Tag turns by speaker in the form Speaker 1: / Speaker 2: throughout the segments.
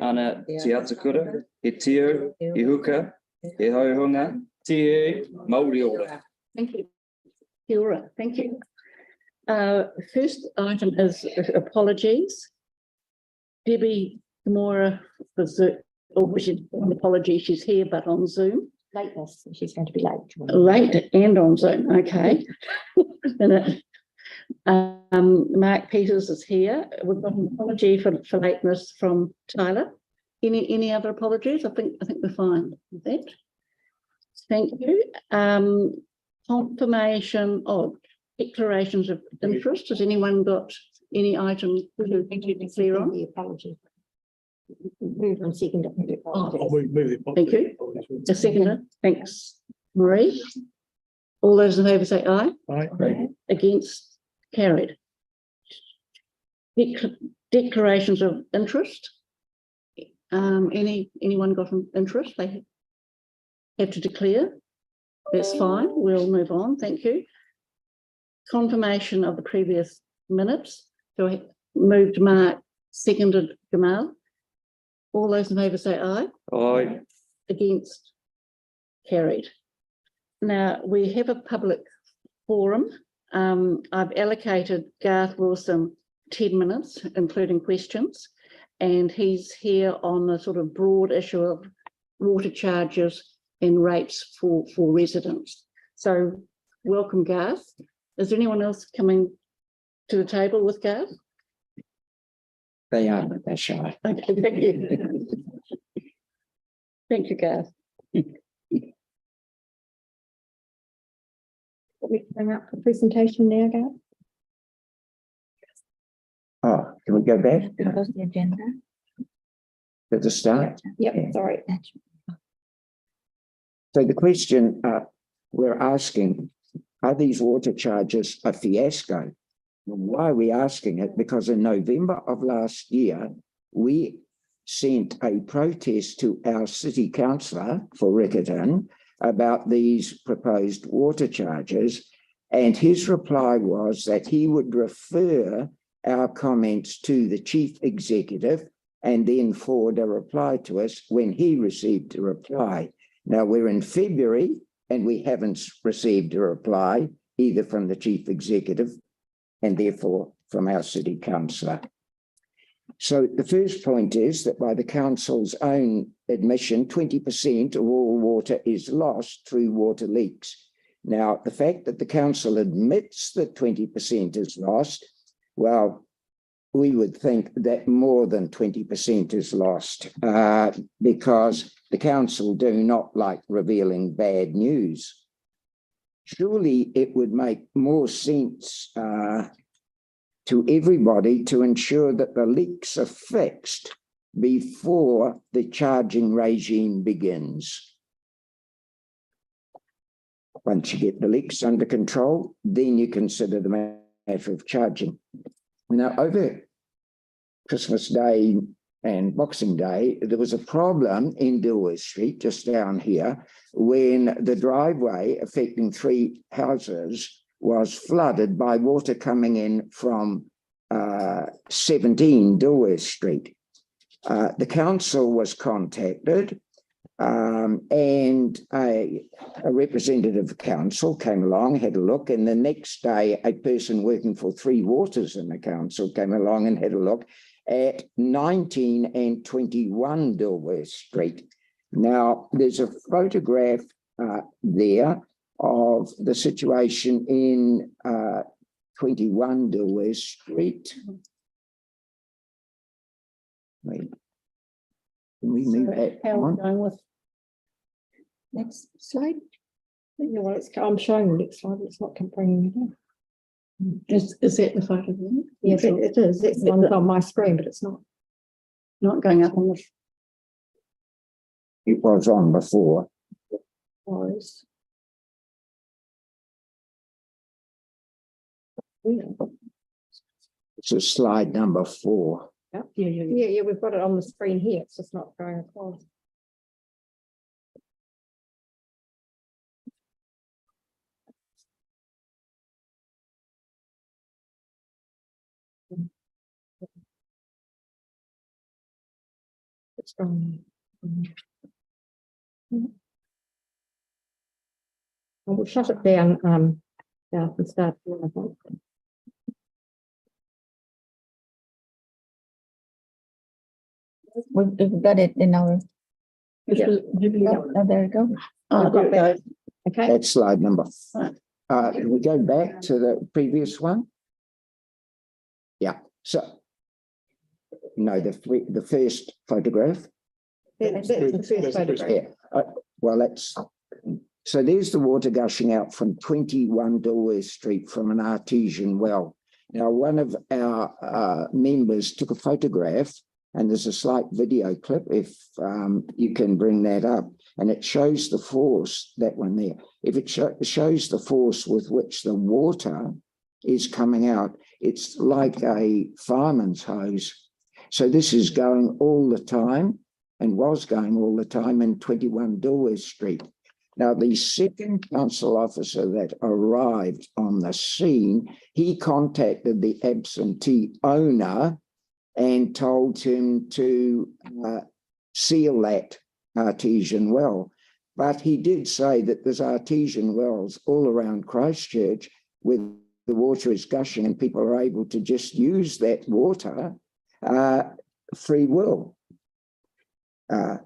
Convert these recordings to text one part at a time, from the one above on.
Speaker 1: ana te atakura, e tio, e huka, e hauhunga, te Māori ora.
Speaker 2: Thank you. Kia ora. Thank you. First item is apologies. Debbie Gamora, an apology, she's here but on Zoom.
Speaker 3: Lateness, she's going to be late.
Speaker 2: Late and on Zoom, okay. Mark Peters is here. We've got an apology for lateness from Tyler. Any other apologies? I think we're fine with that. Thank you. Confirmation of declarations of interest. Has anyone got any item to declare on?
Speaker 3: The apology. Move on second.
Speaker 2: Thank you. A seconder. Thanks, Marie. All those in favour say aye.
Speaker 4: Aye.
Speaker 2: Against? Carried. Declarations of interest. Anyone got an interest? They have to declare. That's fine. We'll move on. Thank you. Confirmation of the previous minutes. So I moved Mark, seconded Gamal. All those in favour say aye.
Speaker 1: Aye.
Speaker 2: Against? Carried. Now we have a public forum. I've allocated Garth Wilson 10 minutes, including questions, and he's here on the sort of broad issue of water charges and rates for residents. So welcome, Garth. Is there anyone else coming to the table with Garth?
Speaker 4: They are, but they're shy.
Speaker 2: Okay, thank you. Thank you, Garth.
Speaker 3: Let me bring up the presentation now, Gail.
Speaker 4: Oh, can we go back
Speaker 3: Because the agenda.
Speaker 4: to the start?
Speaker 3: Yep,
Speaker 4: Yeah.
Speaker 3: sorry.
Speaker 4: So the question we're asking, are these water charges a fiasco? Why are we asking it? Because in November of last year, we sent a protest to our city councillor for Riccarton about these proposed water charges, and his reply was that he would refer our comments to the chief executive and then forward a reply to us when he received a reply. Now we're in February and we haven't received a reply either from the chief executive and therefore from our city councillor. So the first point is that by the council's own admission, 20% of all water is lost through water leaks. Now, the fact that the council admits that 20% is lost, well, we would think that more than 20% is lost because the council do not like revealing bad news. Surely it would make more sense to everybody to ensure that the leaks are fixed before the charging regime begins. Once you get the leaks under control, then you consider the matter of charging. Now, over Christmas Day and Boxing Day, there was a problem in Dilworth Street, just down here, when the driveway affecting 3 houses was flooded by water coming in from 17 Dilworth Street. The council was contacted and a representative of the council came along, had a look, and the next day a person working for 3 Waters in the council came along and had a look at 19 and 21 Dilworth Street. Now, there's a photograph there of the situation in 21 Dilworth Street. Wait, can we move that
Speaker 2: How are
Speaker 4: on?
Speaker 2: we going with
Speaker 3: Next slide. Yeah, well, I'm showing the next slide, it's not bringing it in.
Speaker 2: is that the photo there?
Speaker 3: Yes, it is. It's the one that's on my screen, but it's not.
Speaker 2: Not going up on the
Speaker 4: It was on before.
Speaker 3: Was.
Speaker 4: So slide number 4.
Speaker 3: Yeah, we've got it on the screen here. It's just not going across. it's gone. We'll shut it down, yeah, and start. I think.
Speaker 5: We've got it in our.
Speaker 3: Yeah.
Speaker 5: Oh, there we go.
Speaker 2: Oh, there it goes.
Speaker 3: Okay,
Speaker 4: That's slide number.
Speaker 2: Right.
Speaker 4: Can we go back to the previous one? Yeah, so. No, the first photograph.
Speaker 3: that's the first photograph.
Speaker 4: Yeah, well, so there's the water gushing out from 21 Dilworth Street from an artesian well. Now, one of our members took a photograph, and there's a slight video clip, if you can bring that up, and it shows the force, that one there. If it shows the force with which the water is coming out, it's like a fireman's hose. So this is going all the time, and was going all the time in 21 Dilworth Street. Now, the second council officer that arrived on the scene, he contacted the absentee owner and told him to seal that artesian well. But he did say that there's artesian wells all around Christchurch where the water is gushing and people are able to just use that water free will.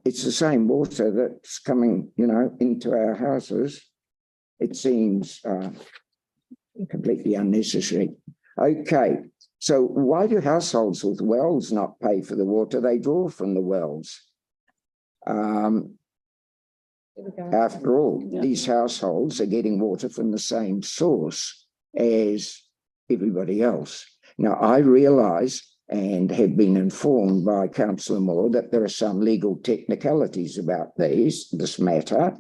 Speaker 4: It's the same water that's coming, into our houses. It seems completely unnecessary. Okay, so why do households with wells not pay for the water they draw from the wells? After all, these households are getting water from the same source as everybody else. Now, I realise and have been informed by Councillor Moore that there are some legal technicalities about this matter.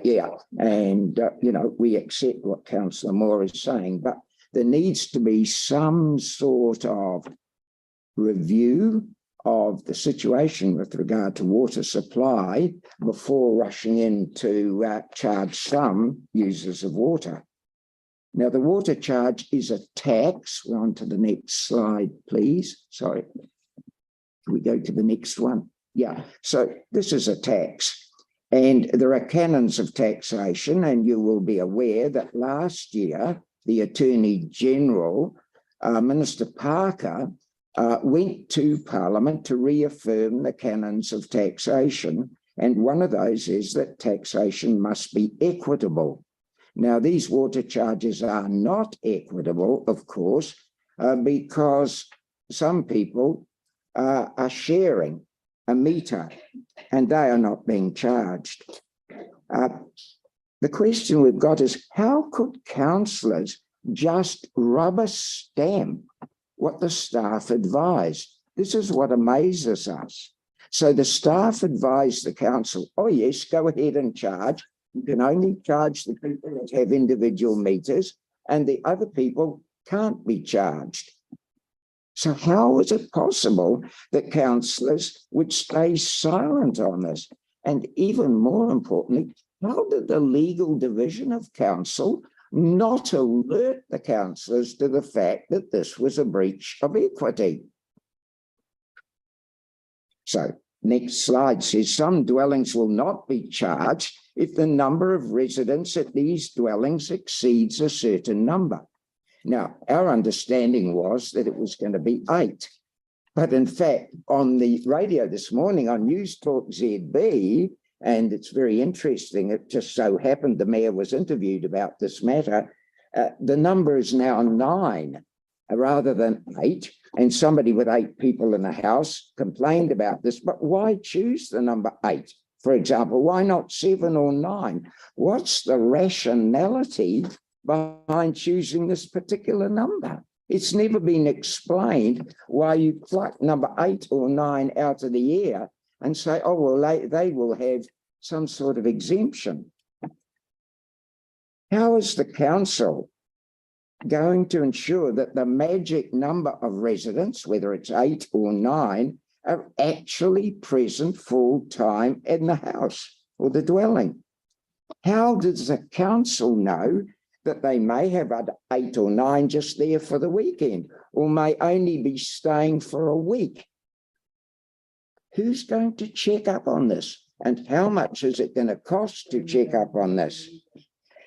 Speaker 4: Yeah, and, we accept what Councillor Moore is saying, but there needs to be some sort of review of the situation with regard to water supply before rushing in to charge some users of water. Now, the water charge is a tax. We're on to the next slide, please. Sorry. Can we go to the next one? Yeah, so this is a tax. And there are canons of taxation, and you will be aware that last year, the Attorney General, Minister Parker, went to Parliament to reaffirm the canons of taxation. And one of those is that taxation must be equitable. Now, these water charges are not equitable, of course, because some people are sharing a meter and they are not being charged. The question we've got is, how could councillors just rubber stamp what the staff advised? This is what amazes us. So the staff advised the council, oh yes, go ahead and charge. You can only charge the people that have individual meters, and the other people can't be charged. So how is it possible that councillors would stay silent on this? And even more importantly, how did the legal division of council not alert the councillors to the fact that this was a breach of equity? So next slide says some dwellings will not be charged if the number of residents at these dwellings exceeds a certain number. Now, our understanding was that it was going to be 8. But in fact, on the radio this morning on News Talk ZB, and it's very interesting, it just so happened the mayor was interviewed about this matter, the number is now 9 rather than 8. And somebody with 8 people in the house complained about this, but why choose the number 8? For example, why not 7 or 9? What's the rationality behind choosing this particular number? It's never been explained why you pluck number 8 or 9 out of the air and say, oh, well, they will have some sort of exemption. How is the council going to ensure that the magic number of residents, whether it's 8 or 9, are actually present full time in the house or the dwelling? How does the council know that they may have 8 or 9 just there for the weekend, or may only be staying for a week? who's going to check up on this? And how much is it going to cost to check up on this?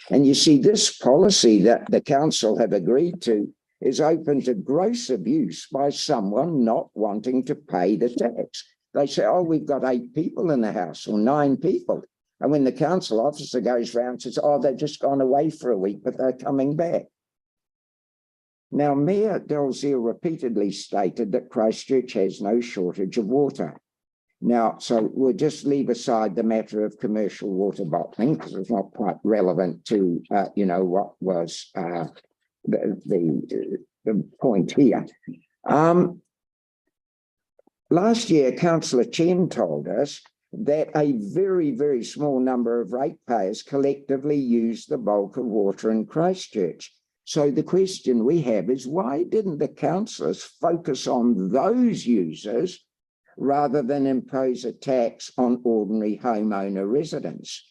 Speaker 4: And you see, this policy that the council have agreed to is open to gross abuse by someone not wanting to pay the tax. They say, oh, we've got 8 people in the house or 9 people. And when the council officer goes round and says, oh, they've just gone away for a week, but they're coming back. Now, Mayor Dalziel repeatedly stated that Christchurch has no shortage of water. Now, so we'll just leave aside the matter of commercial water bottling because it's not quite relevant to, what was the point here. Last year, Councillor Chen told us that a very, very small number of ratepayers collectively use the bulk of water in Christchurch. So the question we have is, why didn't the councillors focus on those users rather than impose a tax on ordinary homeowner residents?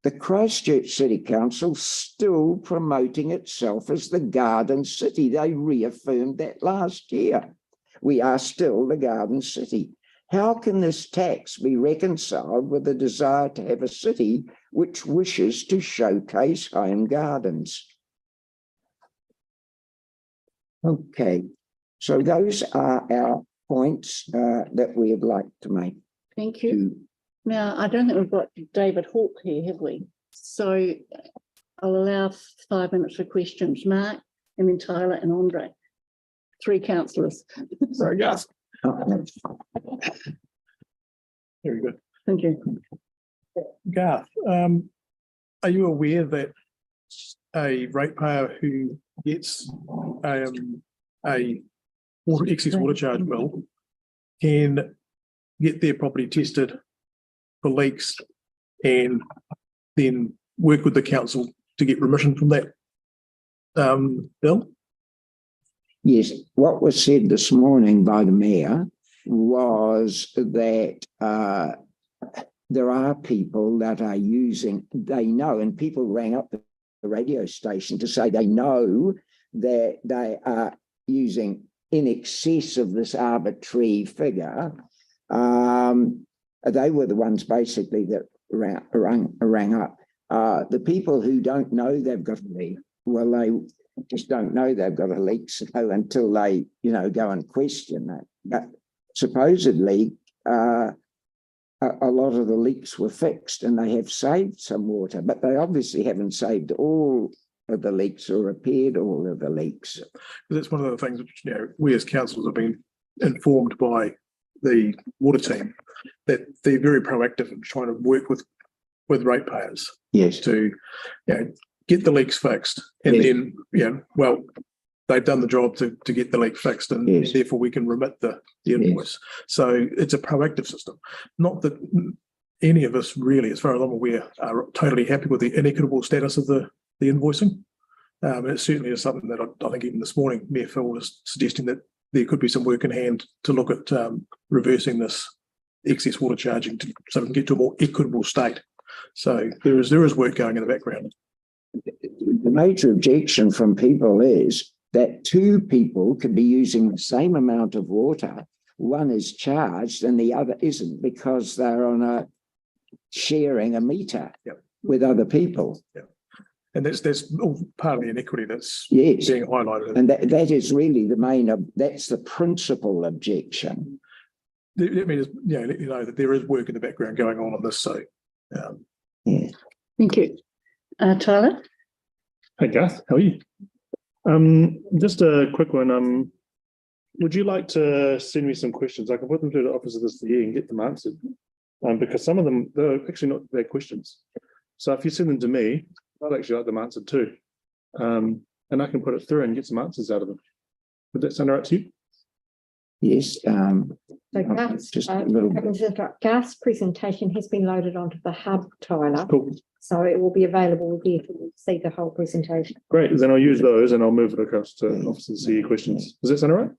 Speaker 4: The Christchurch City Council still promoting itself as the Garden City. They reaffirmed that last year. We are still the Garden City. How can this tax be reconciled with the desire to have a city which wishes to showcase home gardens? Okay, so those are our points that we would like to make.
Speaker 2: Thank you. Now, I don't think we've got David Hawke here, have we? So I'll allow 5 minutes for questions. Mark, and then Tyler and Andre. 3 councillors.
Speaker 6: Sorry, Garth. Very good.
Speaker 2: Thank you.
Speaker 6: Garth, are you aware that a ratepayer who gets a excess water charge bill can get their property tested for leaks and then work with the council to get remission from that bill?
Speaker 4: Yes, what was said this morning by the mayor was that there are people that are using, they know, and people rang up the radio station to say they know that they are using in excess of this arbitrary figure. They were the ones basically that rang up. The people who don't know they've got a leak, well, they just don't know they've got a leak until they, go and question that. But supposedly, a lot of the leaks were fixed and they have saved some water, but they obviously haven't saved all of the leaks or repaired all of the leaks.
Speaker 6: That's one of the things which, we as councils have been informed by the water team that they're very proactive in trying to work with ratepayers.
Speaker 4: Yes.
Speaker 6: To get the leaks fixed, and then they've done the job to get the leak fixed, and therefore we can remit the invoice. So it's a proactive system. Not that any of us really, as far as I'm aware, are totally happy with the inequitable status of the invoicing. It certainly is something that I think even this morning Mayor Phil was suggesting that there could be some work in hand to look at reversing this excess water charging so we can get to a more equitable state. So there is work going in the background.
Speaker 4: The major objection from people is that 2 people can be using the same amount of water. One is charged and the other isn't because they're on sharing a meter with other people.
Speaker 6: Yeah. And that's all part of the inequity that's being highlighted.
Speaker 4: And that is really the main, that's the principal objection.
Speaker 6: Let me just let you know that there is work in the background going on this. So,
Speaker 2: Thank you. Tyler?
Speaker 7: Hey, Garth, how are you? Just a quick one. Would you like to send me some questions? I can put them through the office of this year and get them answered. Because some of them, they're actually not bad questions. So if you send them to me, I'd actually like them answered too. And I can put it through and get some answers out of them. Would that sound all right to you?
Speaker 4: Yes.
Speaker 3: So Garth's presentation has been loaded onto the hub, Tyler.
Speaker 7: Cool.
Speaker 3: So it will be available there to see the whole presentation.
Speaker 7: Great. Then I'll use those and I'll move it across to officers to see questions. Does that sound all right?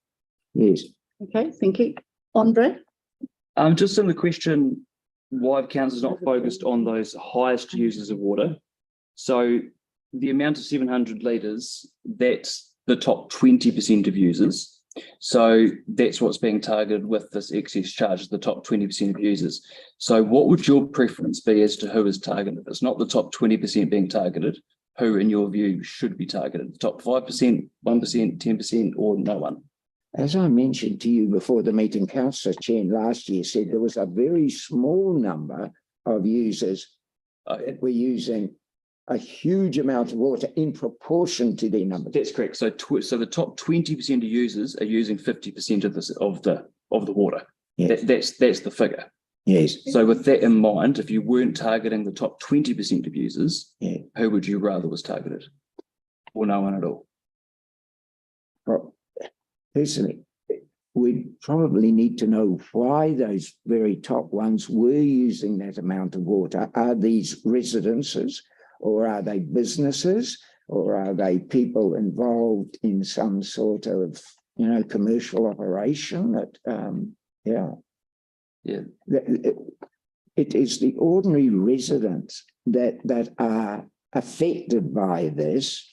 Speaker 4: Yes.
Speaker 2: Okay, thank you. Andre?
Speaker 1: Just on the question, why the council is not focused on those highest users of water. So the amount of 700 litres, that's the top 20% of users. So that's what's being targeted with this excess charge, the top 20% of users. So what would your preference be as to who is targeted? It's not the top 20% being targeted. Who, in your view, should be targeted? The top 5%, 1%, 10%, or no one?
Speaker 4: As I mentioned to you before the meeting, Councillor Chen last year said there was a very small number of users that were using a huge amount of water in proportion to their numbers.
Speaker 1: That's correct. So, so the top 20% of users are using 50% of this of the water.
Speaker 4: Yes.
Speaker 1: That's the figure.
Speaker 4: Yes.
Speaker 1: So with that in mind, if you weren't targeting the top 20% of users, who would you rather was targeted? Or no one at all?
Speaker 4: Well, personally, we probably need to know why those very top ones were using that amount of water. Are these residences, or are they businesses, or are they people involved in some sort of, commercial operation? That, it is the ordinary residents that are affected by this,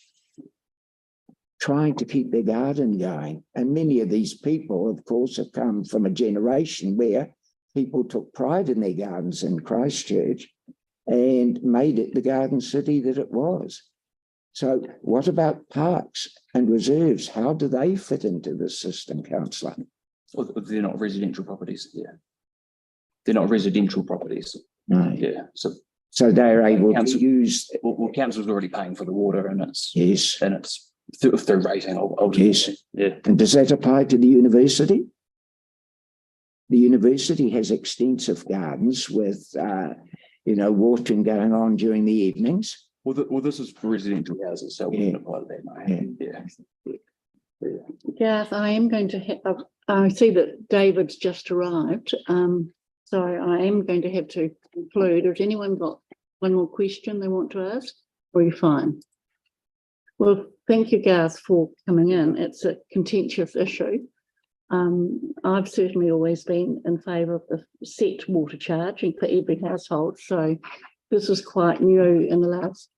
Speaker 4: trying to keep their garden going. And many of these people, of course, have come from a generation where people took pride in their gardens in Christchurch and made it the garden city that it was. So what about parks and reserves? How do they fit into the system, Councillor?
Speaker 1: Well, they're not residential properties. Yeah, they're not residential properties.
Speaker 4: No.
Speaker 1: Yeah,
Speaker 4: so they're able to use.
Speaker 1: Well, council's already paying for the water, and it's through rating.
Speaker 4: Yes.
Speaker 1: Yeah.
Speaker 4: And does that apply to the university? The university has extensive gardens with, watering going on during the evenings.
Speaker 1: Well, this is for residential houses, so we can apply to that. No.
Speaker 2: Gareth, I am going to have, I see that David's just arrived. So I am going to have to conclude. Has anyone got one more question they want to ask? Or are you fine? Well, thank you, Gareth, for coming in. It's a contentious issue. I've certainly always been in favour of the set water charge for every household. So this is quite new in the last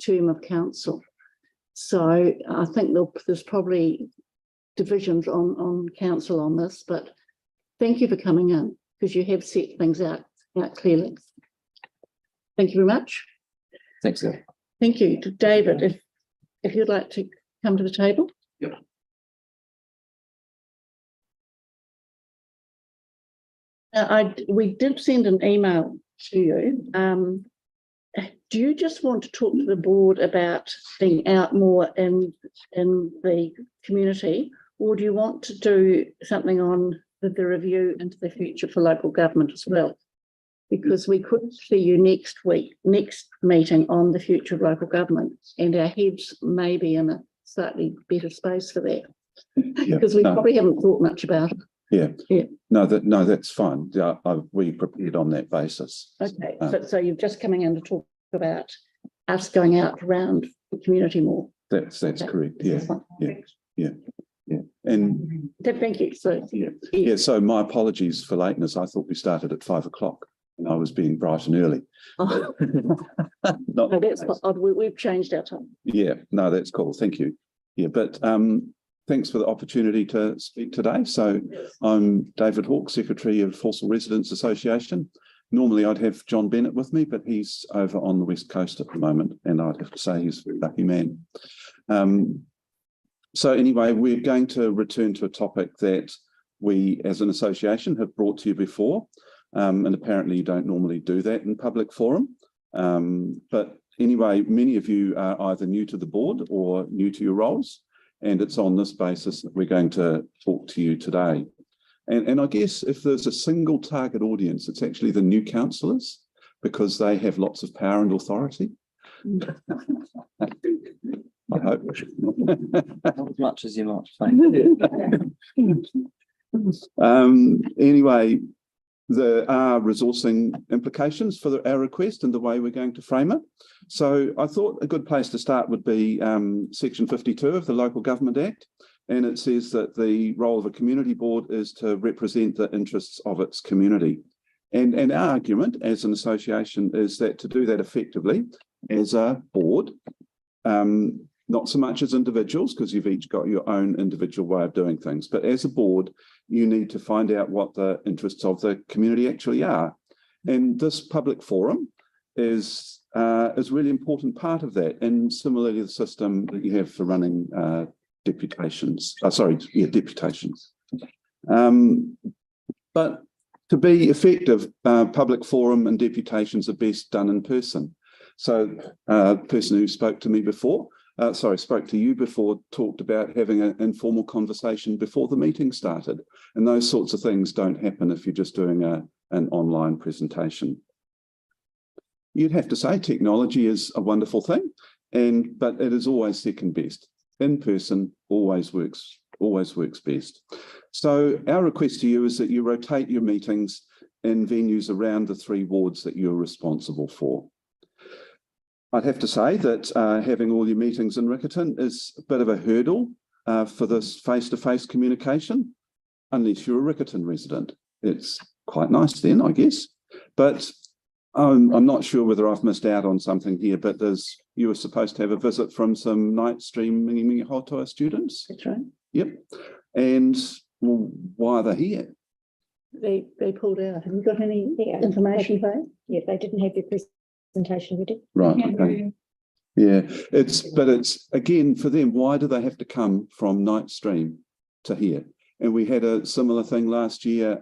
Speaker 2: term of council. So I think there's probably divisions on council on this, but thank you for coming in, because you have set things out clearly. Thank you very much.
Speaker 1: Thanks, Gail.
Speaker 2: Thank you. David, if you'd like to come to the table.
Speaker 1: Yep.
Speaker 2: We did send an email to you. Do you just want to talk to the board about being out more in the community, or do you want to do something on the review into the future for local government as well? Because we could see you next meeting on the future of local government, and our heads may be in a slightly better space for that, because we probably haven't thought much about it.
Speaker 8: No, that's fine. We prepared on that basis.
Speaker 2: Okay, so you're just coming in to talk about us going out around the community more.
Speaker 8: That's correct. Yeah. And
Speaker 2: thank you.
Speaker 8: So my apologies for lateness. I thought we started at 5 o'clock and I was being bright and early.
Speaker 2: Oh. No, that's odd. We've changed our time.
Speaker 8: Yeah, no, that's cool. Thank you. Yeah, but thanks for the opportunity to speak today. So I'm David Hawke, Secretary of Forsell Residents Association. Normally I'd have John Bennett with me, but he's over on the West Coast at the moment, and I'd have to say he's a very lucky man. So anyway, we're going to return to a topic that we as an association have brought to you before, and apparently you don't normally do that in public forum. But anyway, many of you are either new to the board or new to your roles, and it's on this basis that we're going to talk to you today. And I guess if there's a single target audience, it's actually the new councillors, because they have lots of power and authority. I hope.
Speaker 1: Not as much as you might think.
Speaker 8: Anyway, there are resourcing implications for our request and the way we're going to frame it. So I thought a good place to start would be Section 52 of the Local Government Act. And it says that the role of a community board is to represent the interests of its community. And our argument as an association is that to do that effectively as a board, not so much as individuals, because you've each got your own individual way of doing things, but as a board, you need to find out what the interests of the community actually are. And this public forum is a really important part of that. And similarly, the system that you have for running deputations. But to be effective, public forum and deputations are best done in person. So the person who spoke to me before, spoke to you before, talked about having an informal conversation before the meeting started. And those sorts of things don't happen if you're just doing an online presentation. You'd have to say technology is a wonderful thing, but it is always second best. In person always works best. So our request to you is that you rotate your meetings in venues around the 3 wards that you're responsible for. I'd have to say that having all your meetings in Riccarton is a bit of a hurdle for this face-to-face communication, unless you're a Riccarton resident. It's quite nice then, I guess. But I'm not sure whether I've missed out on something here, but you were supposed to have a visit from some night stream Mingi Hotoa students.
Speaker 2: That's right.
Speaker 8: Yep. And well, why are they here?
Speaker 2: They pulled out. Have you got any information, Faye?
Speaker 3: Yeah, they didn't have their presentation ready.
Speaker 8: Right. Okay. Yeah. It's again for them. Why do they have to come from night stream to here? And we had a similar thing last year.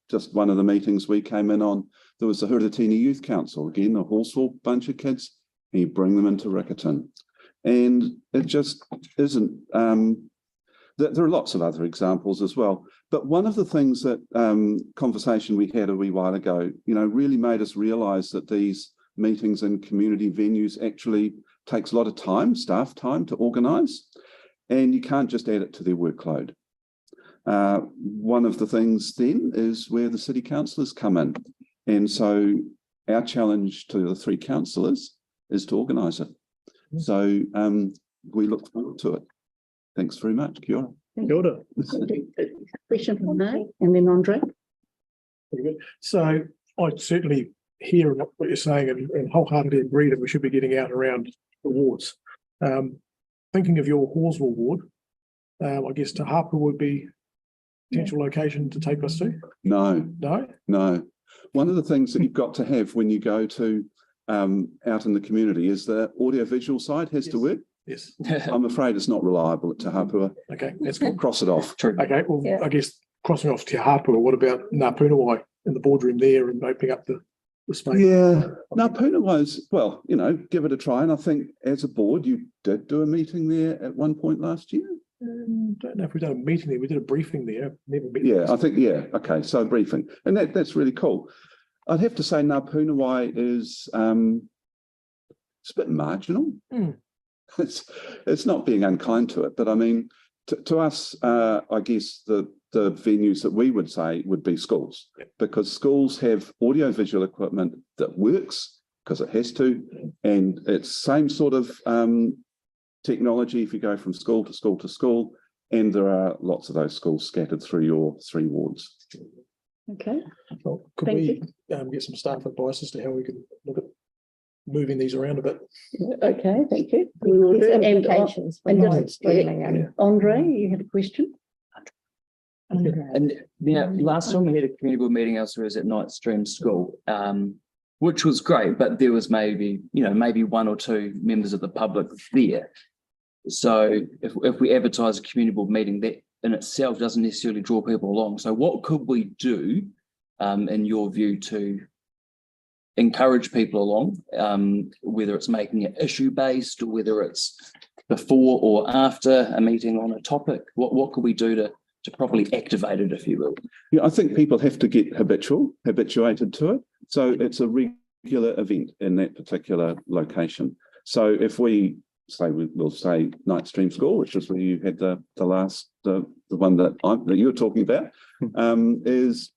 Speaker 8: Just one of the meetings we came in on. There was the Huratini Youth Council, again, a Halswell bunch of kids, and you bring them into Riccarton. And it just isn't, there are lots of other examples as well. But one of the things that conversation we had a wee while ago, really made us realise that these meetings in community venues actually takes a lot of time, staff time to organise, and you can't just add it to their workload. One of the things then is where the city councillors come in. And so our challenge to the 3 councillors is to organise it. So we look forward to it. Thanks very much. Kia ora.
Speaker 7: Kia ora.
Speaker 2: Question from Mark and then Andre.
Speaker 6: Very good. So I certainly hear what you're saying and wholeheartedly agree that we should be getting out around the wards. Thinking of your Halswell ward, I guess Te Hapa would be potential location to take us to?
Speaker 8: No.
Speaker 6: No?
Speaker 8: No. One of the things that you've got to have when you go to out in the community is the audio-visual side has to work.
Speaker 6: Yes.
Speaker 8: I'm afraid it's not reliable at Te Hapa.
Speaker 6: Okay, that's good.
Speaker 8: Cross it off.
Speaker 1: True.
Speaker 6: Okay, well,
Speaker 5: Yeah.
Speaker 6: I guess crossing off Te Hapa, what about Ngā Punawai in the boardroom there and opening up the space?
Speaker 8: Yeah. No, Punawai's, well, give it a try. And I think as a board, you did do a meeting there at one point last year.
Speaker 6: Don't know if we've done a meeting there. We did a briefing there. Never been.
Speaker 8: Yeah, I think, yeah. Okay, so a briefing. And that's really cool. I'd have to say Ngā Punawai is it's a bit marginal. It's not being unkind to it, but I mean, to us, I guess the venues that we would say would be schools, because schools have audio-visual equipment that works because it has to, and it's same sort of technology if you go from school to school to school, and there are lots of those schools scattered through your 3 wards.
Speaker 2: Okay.
Speaker 6: Well, could
Speaker 2: Thank
Speaker 6: we get some staff advice as to how we can look at moving these around a bit?
Speaker 2: Okay, thank you. We will do.
Speaker 3: There's
Speaker 2: And
Speaker 3: implications for night streaming and
Speaker 2: Andre, you had a question?
Speaker 1: And last time we had a community board meeting elsewhere was at Night Stream School, which was great, but there was maybe 1 or 2 members of the public there. So if we advertise a community board meeting, that in itself doesn't necessarily draw people along. So what could we do, in your view, to encourage people along, whether it's making it issue-based or whether it's before or after a meeting on a topic? What could we do to properly activate it, if you will?
Speaker 8: Yeah, I think people have to get habituated to it. So it's a regular event in that particular location. So if we'll say Night Stream School, which is where you had the one that you were talking about, is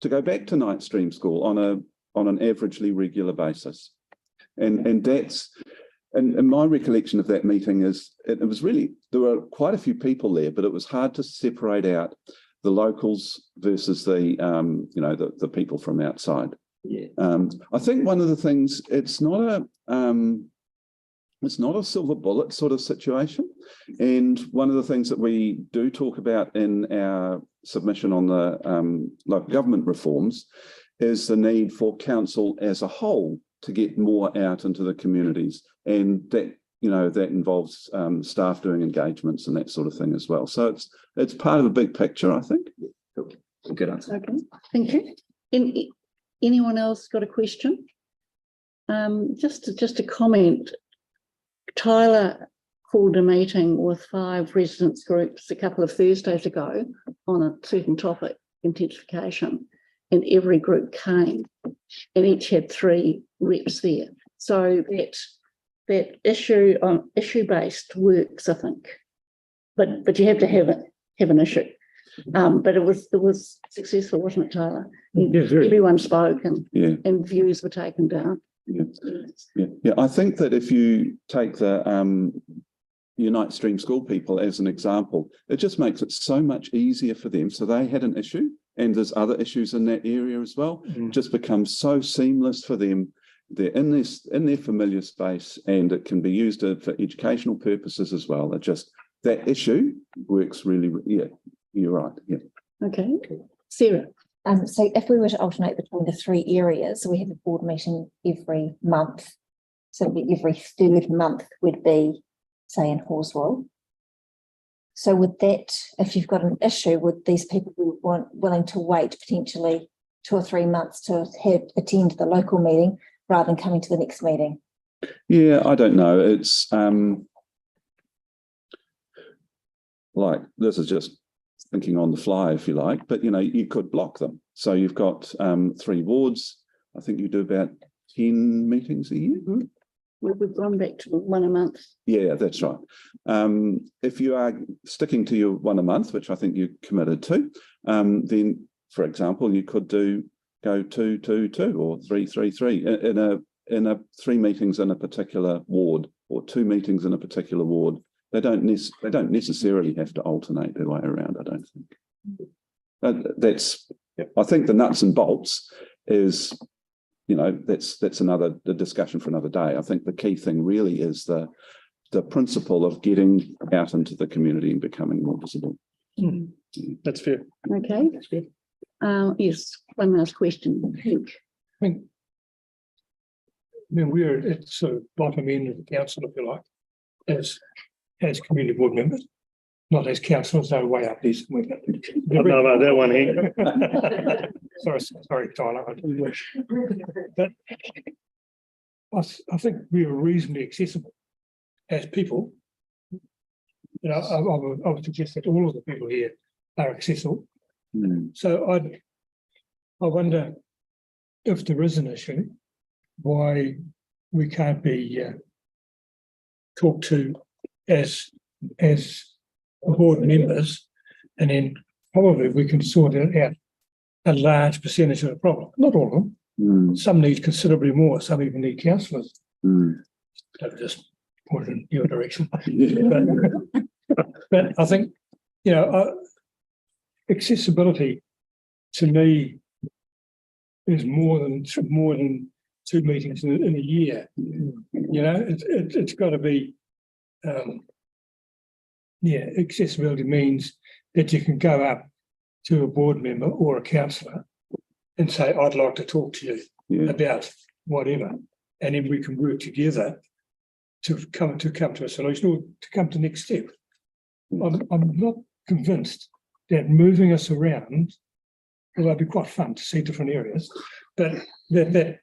Speaker 8: to go back to Night Stream School on an averagely regular basis. And that's, and my recollection of that meeting is it was really, there were quite a few people there, but it was hard to separate out the locals versus the people from outside.
Speaker 1: Yeah.
Speaker 8: I think one of the things, it's not it's not a silver bullet sort of situation. And one of the things that we do talk about in our submission on the local government reforms is the need for council as a whole to get more out into the communities. And that, you know, that involves staff doing engagements and that sort of thing as well. So it's part of a big picture, I think.
Speaker 1: Good answer.
Speaker 2: Okay, thank you. Anyone else got a question? Just a comment. Tyler called a meeting with 5 residents groups a couple of Thursdays ago on a certain topic, intensification, and every group came and each had 3 reps there. So that issue-based works, I think, but you have to have an issue. But it was successful, wasn't it, Tyler?
Speaker 7: Yeah, very.
Speaker 2: Everyone spoke and
Speaker 8: Yeah.
Speaker 2: and views were taken down.
Speaker 8: Yeah. I think that if you take the Unite Stream School people as an example, it just makes it so much easier for them. So they had an issue, and there's other issues in that area as well. It just becomes so seamless for them. They're in their familiar space, and it can be used for educational purposes as well. It just, that issue works really. Yeah, you're right. Yeah.
Speaker 2: Okay, Sarah.
Speaker 5: So if we were to alternate between the 3 areas, so we have a board meeting every month. So it'd be every 3rd month would be, say, in Halswell. So would that, if you've got an issue, would these people be willing to wait potentially 2 or 3 months to attend the local meeting rather than coming to the next meeting?
Speaker 8: Yeah, I don't know. It's like, this is just thinking on the fly, if you like, but, you know, you could block them. So you've got 3 wards. I think you do about 10 meetings a year.
Speaker 2: We've gone back to 1 a month.
Speaker 8: Yeah, that's right. If you are sticking to your 1 a month, which I think you're committed to, then, for example, you could go 2, 2, 2 or 3, 3, 3 in a 3 meetings in a particular ward or 2 meetings in a particular ward. They don't necessarily have to alternate their way around, I don't think. That's, I think the nuts and bolts is, you know, that's the discussion for another day. I think the key thing really is the principle of getting out into the community and becoming more visible.
Speaker 7: That's fair.
Speaker 2: Okay.
Speaker 7: That's good.
Speaker 2: Yes, one last question.
Speaker 6: I mean, we're at the sort of bottom end of the council, if you like, as community board members, not as councillors, they're way up there somewhere.
Speaker 7: No, that one here.
Speaker 6: Sorry, Tyler. But I think we are reasonably accessible as people. You know, I would suggest that all of the people here are accessible. So I wonder if there is an issue, why we can't be talked to as board members, and then probably we can sort out a large percentage of the problem. Not all of them. Some need considerably more. Some even need councillors. I've just pointed in your direction. But I think, you know, accessibility to me is more than 2 meetings in a year. You know, it's got to be. Accessibility means that you can go up to a board member or a councillor and say, I'd like to talk to you about whatever, and then we can work together to come to a solution or to come to the next step. I'm not convinced that moving us around, although it'd be quite fun to see different areas, but that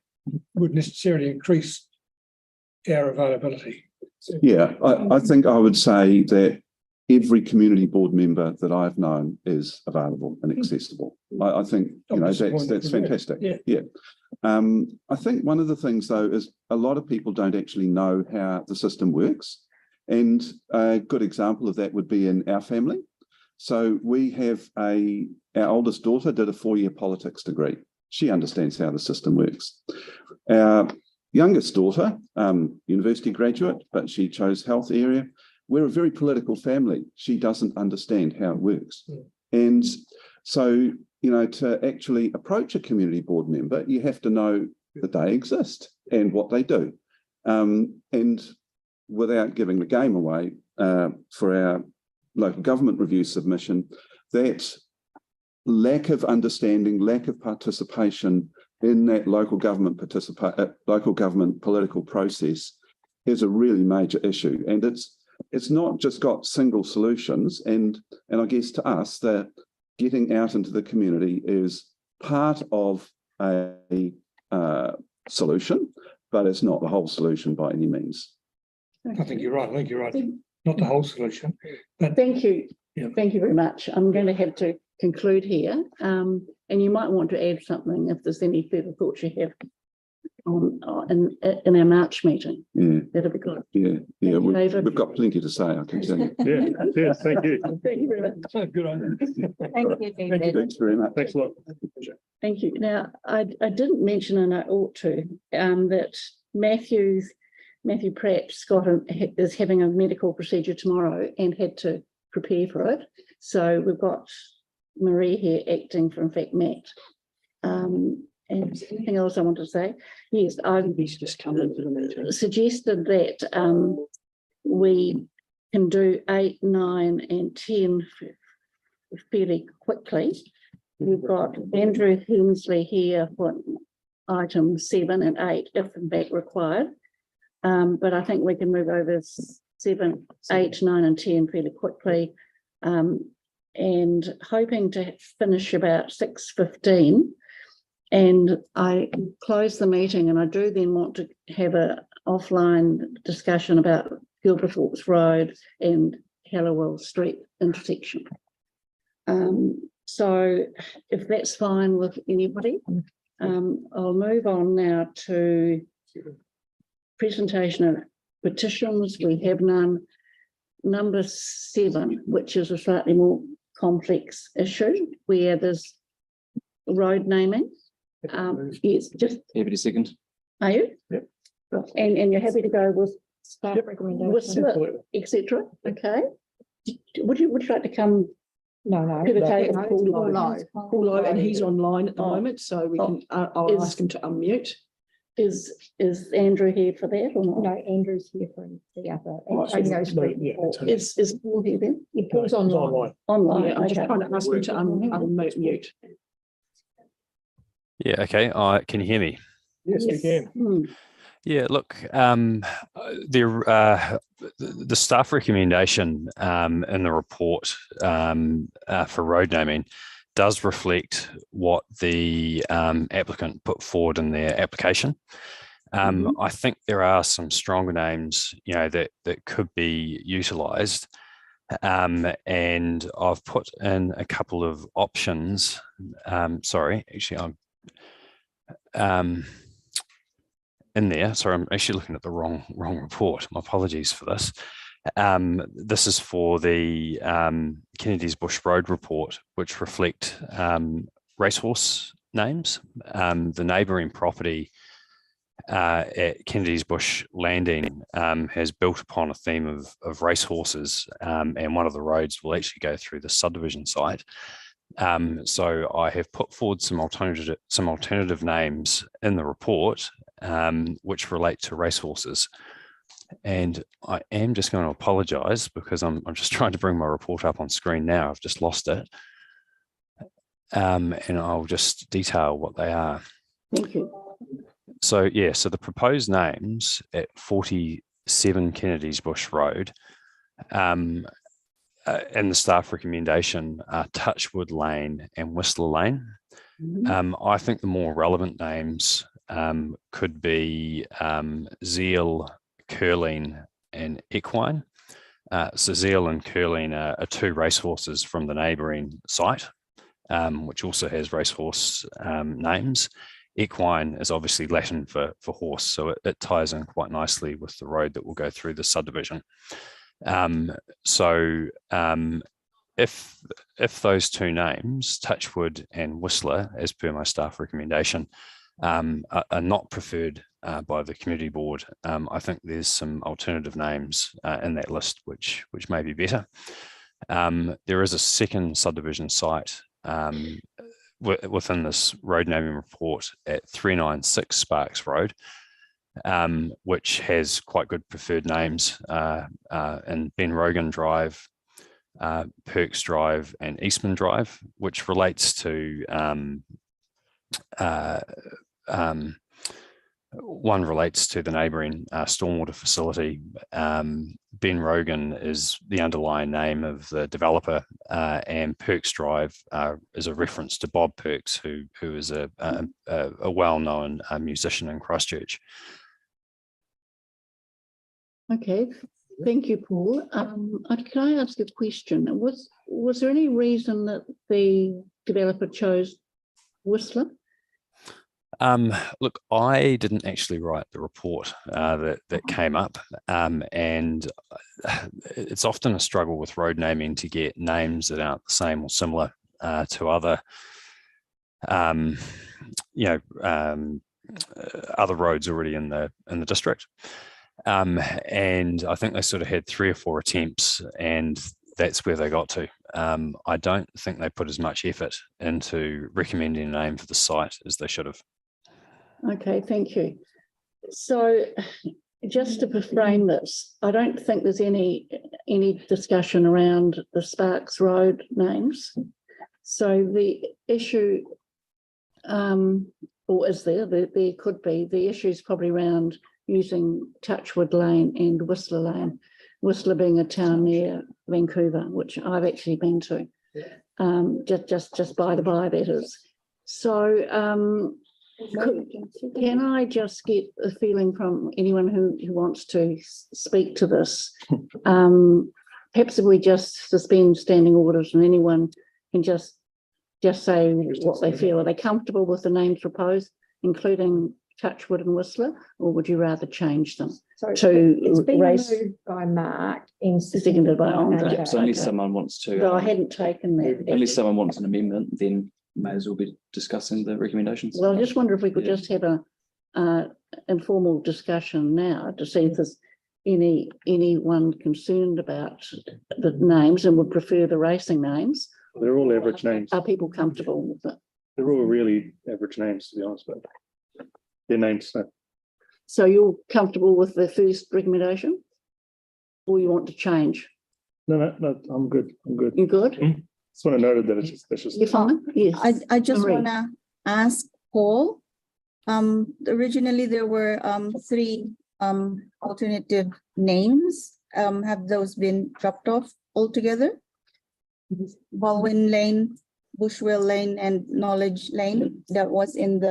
Speaker 6: would necessarily increase our availability.
Speaker 8: Yeah, I think I would say that every community board member that I've known is available and accessible. I think, you know, that's fantastic. Yeah. I think one of the things, though, is a lot of people don't actually know how the system works. And a good example of that would be in our family. So we have our oldest daughter did a 4-year politics degree. She understands how the system works. Our youngest daughter, university graduate, but she chose health area. We're a very political family. She doesn't understand how it works. And so, you know, to actually approach a community board member, you have to know that they exist and what they do. And without giving the game away, for our local government review submission, that lack of understanding, lack of participation in that local government political process is a really major issue. And it's not just got single solutions. And I guess to us, that getting out into the community is part of a solution, but it's not the whole solution by any means.
Speaker 6: I think you're right. I think you're right. Not the whole solution. But
Speaker 2: Thank you.
Speaker 6: Yeah.
Speaker 2: Thank you very much. I'm going to have to conclude here. And you might want to add something if there's any further thoughts you have in our March meeting.
Speaker 8: Yeah.
Speaker 2: That'd be good.
Speaker 8: Yeah.
Speaker 2: you, David.
Speaker 8: We've got plenty to say, I can tell you.
Speaker 7: Yeah, thank you.
Speaker 2: Thank you very much.
Speaker 6: good on you.
Speaker 5: Thank you, David.
Speaker 8: Thanks very much.
Speaker 7: Thanks a lot.
Speaker 2: Thank you. Now, I didn't mention, and I ought to, that Matthew Pratt is having a medical procedure tomorrow and had to prepare for it. So we've got Marie here acting for, in fact, Matt. And anything else I want to say? Yes, I've
Speaker 3: just come into the meeting.
Speaker 2: suggested that we can do 8, 9 and 10 fairly quickly. We've got Andrew Hensley here for item 7 and 8, if in fact required. But I think we can move over 7, 8, 9 and 10 fairly quickly. And hoping to finish about 6:15. And I close the meeting, and I do then want to have an offline discussion about Gilberthorpe's Road and Hallowell Street intersection. So if that's fine with anybody, I'll move on now to presentation of petitions. We have none. Number 7, which is a slightly more complex issue, where there's road naming. Yes, just
Speaker 1: Happy to second.
Speaker 2: are you?
Speaker 6: Yep.
Speaker 2: And you're happy to go with
Speaker 3: Staff recommendation.
Speaker 2: Whistler, etc. Okay. Would you like to come?
Speaker 3: No.
Speaker 2: To the table.
Speaker 3: Paul Lowe, and he's online at the
Speaker 2: Oh.
Speaker 3: moment, so we can. I'll
Speaker 2: Is-
Speaker 3: ask him to unmute.
Speaker 2: Is Andrew here for that or not?
Speaker 5: No, Andrew's here from the other.
Speaker 6: Yeah.
Speaker 2: Is Paul here then?
Speaker 3: He Paul's online.
Speaker 2: Online.
Speaker 3: Yeah, I'm just
Speaker 2: okay.
Speaker 3: trying to ask him to unmute.
Speaker 9: Yeah, okay. Can you hear me?
Speaker 6: Yes, we can.
Speaker 9: Yeah, look, the staff recommendation in the report for road naming does reflect what the applicant put forward in their application. I think there are some stronger names, that could be utilised. And I've put in a couple of options. Sorry, actually, I'm in there. Sorry, I'm actually looking at the wrong report. My apologies for this. This is for the Kennedy's Bush Road report, which reflect racehorse names. The neighbouring property at Kennedy's Bush Landing has built upon a theme of racehorses, and one of the roads will actually go through the subdivision site. So I have put forward some alternative names in the report, which relate to racehorses. And I am just going to apologise because I'm just trying to bring my report up on screen now. I've just lost it. And I'll just detail what they are.
Speaker 2: Thank you.
Speaker 9: So the proposed names at 47 Kennedy's Bush Road and the staff recommendation are Touchwood Lane and Whistler Lane. I think the more relevant names could be Zeal, Curleen and Equine. So Zeal and Curleen are 2 racehorses from the neighbouring site, which also has racehorse names. Equine is obviously Latin for horse, so it ties in quite nicely with the road that will go through the subdivision. If those 2 names, Touchwood and Whistler, as per my staff recommendation, are not preferred by the community board, I think there's some alternative names in that list which may be better. There is a second subdivision site within this road naming report at 396 Sparks Road, which has quite good preferred names in Ben Rogan Drive, Perks Drive, and Eastman Drive, which relates to one relates to the neighbouring stormwater facility. Ben Rogan is the underlying name of the developer, and Perks Drive is a reference to Bob Perks, who is a well-known musician in Christchurch.
Speaker 2: Okay, thank you, Paul. Can I ask a question? Was there any reason that the developer chose Whistler?
Speaker 9: Look, I didn't actually write the report that came up, and it's often a struggle with road naming to get names that aren't the same or similar to other, other roads already in the district. And I think they sort of had 3 or 4 attempts, and that's where they got to. I don't think they put as much effort into recommending a name for the site as they should have.
Speaker 2: Okay, thank you. So just to frame this, I don't think there's any discussion around the Sparks Road names. So the issue, or is there could be, the issue is probably around using Touchwood Lane and Whistler Lane, Whistler being a town near Vancouver, which I've actually been to, just by the by, that is. So can I just get a feeling from anyone who wants to speak to this? Perhaps if we just suspend standing orders and anyone can just say what they feel. Are they comfortable with the names proposed, including Touchwood and Whistler, or would you rather change them?
Speaker 3: So
Speaker 2: to
Speaker 3: it's been
Speaker 2: race-
Speaker 3: moved by Mark and
Speaker 2: Seconded by Andre.
Speaker 1: Yeah, so unless someone wants to,
Speaker 2: No, I hadn't taken that.
Speaker 1: unless someone wants an amendment, then may as well be discussing the recommendations.
Speaker 2: Well, I just wonder if we could
Speaker 1: Yeah.
Speaker 2: just have a informal discussion now to see if there's anyone concerned about the names and would prefer the racing names.
Speaker 7: They're all average names.
Speaker 2: Are people comfortable with it?
Speaker 7: They're all really average names, to be honest, but they're names. So
Speaker 2: So you're comfortable with the first recommendation? Or you want to change?
Speaker 7: no, I'm good. I'm good.
Speaker 2: You good?
Speaker 7: Just want to note that that's just.
Speaker 2: You're fine? Yes.
Speaker 10: I just
Speaker 2: Marie.
Speaker 10: want to ask Paul. Originally there were 3 alternative names. Have those been dropped off altogether? Baldwin Lane, Bushwell Lane, and Knowledge Lane, that was in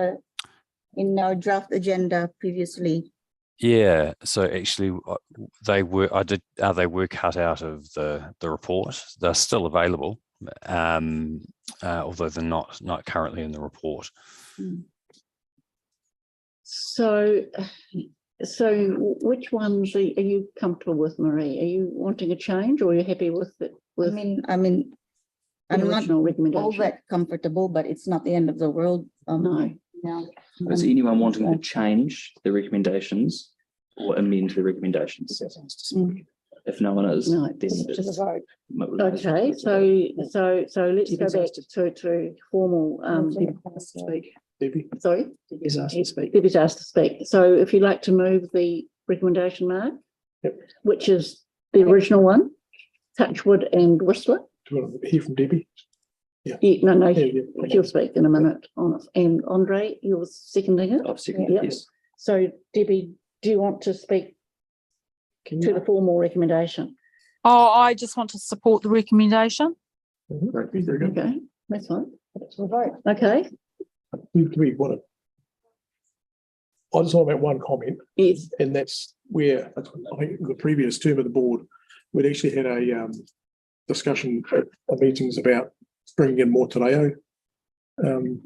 Speaker 10: our draft agenda previously.
Speaker 9: Yeah, so actually they were cut out of the report. They're still available, although they're not currently in the report.
Speaker 2: So which ones are you comfortable with, Marie? Are you wanting a change, or are you happy with it?
Speaker 10: I mean, I'm not
Speaker 2: original
Speaker 10: all
Speaker 2: recommendation?
Speaker 10: that comfortable, but it's not the end of the world.
Speaker 2: No.
Speaker 10: No.
Speaker 1: Is anyone wanting to change the recommendations or amend the recommendations? If no one is,
Speaker 2: No,
Speaker 1: then
Speaker 3: to the vote.
Speaker 2: Okay, so let's go back to formal.
Speaker 6: Debbie?
Speaker 2: Sorry,
Speaker 6: He's asked to speak.
Speaker 2: Debbie's asked to speak. So if you'd like to move the recommendation, Mark,
Speaker 6: Yep.
Speaker 2: which is the original one, Touchwood and Whistler.
Speaker 6: Do you want to hear from Debbie?
Speaker 2: No,
Speaker 6: Yeah.
Speaker 2: she'll speak in a minute on it. And Andre, you're seconding it.
Speaker 1: I've seconded,
Speaker 2: Yep.
Speaker 1: yes.
Speaker 2: So Debbie, do you want to speak to the formal recommendation?
Speaker 11: Oh, I just want to support the recommendation.
Speaker 6: Very good.
Speaker 2: Okay, that's fine.
Speaker 3: It's a vote.
Speaker 2: Okay,
Speaker 6: We want to. I just want to make one comment,
Speaker 2: yes,
Speaker 6: and that's where I think the previous term of the board, we'd actually had a discussion at the meetings about bringing in more Te Reo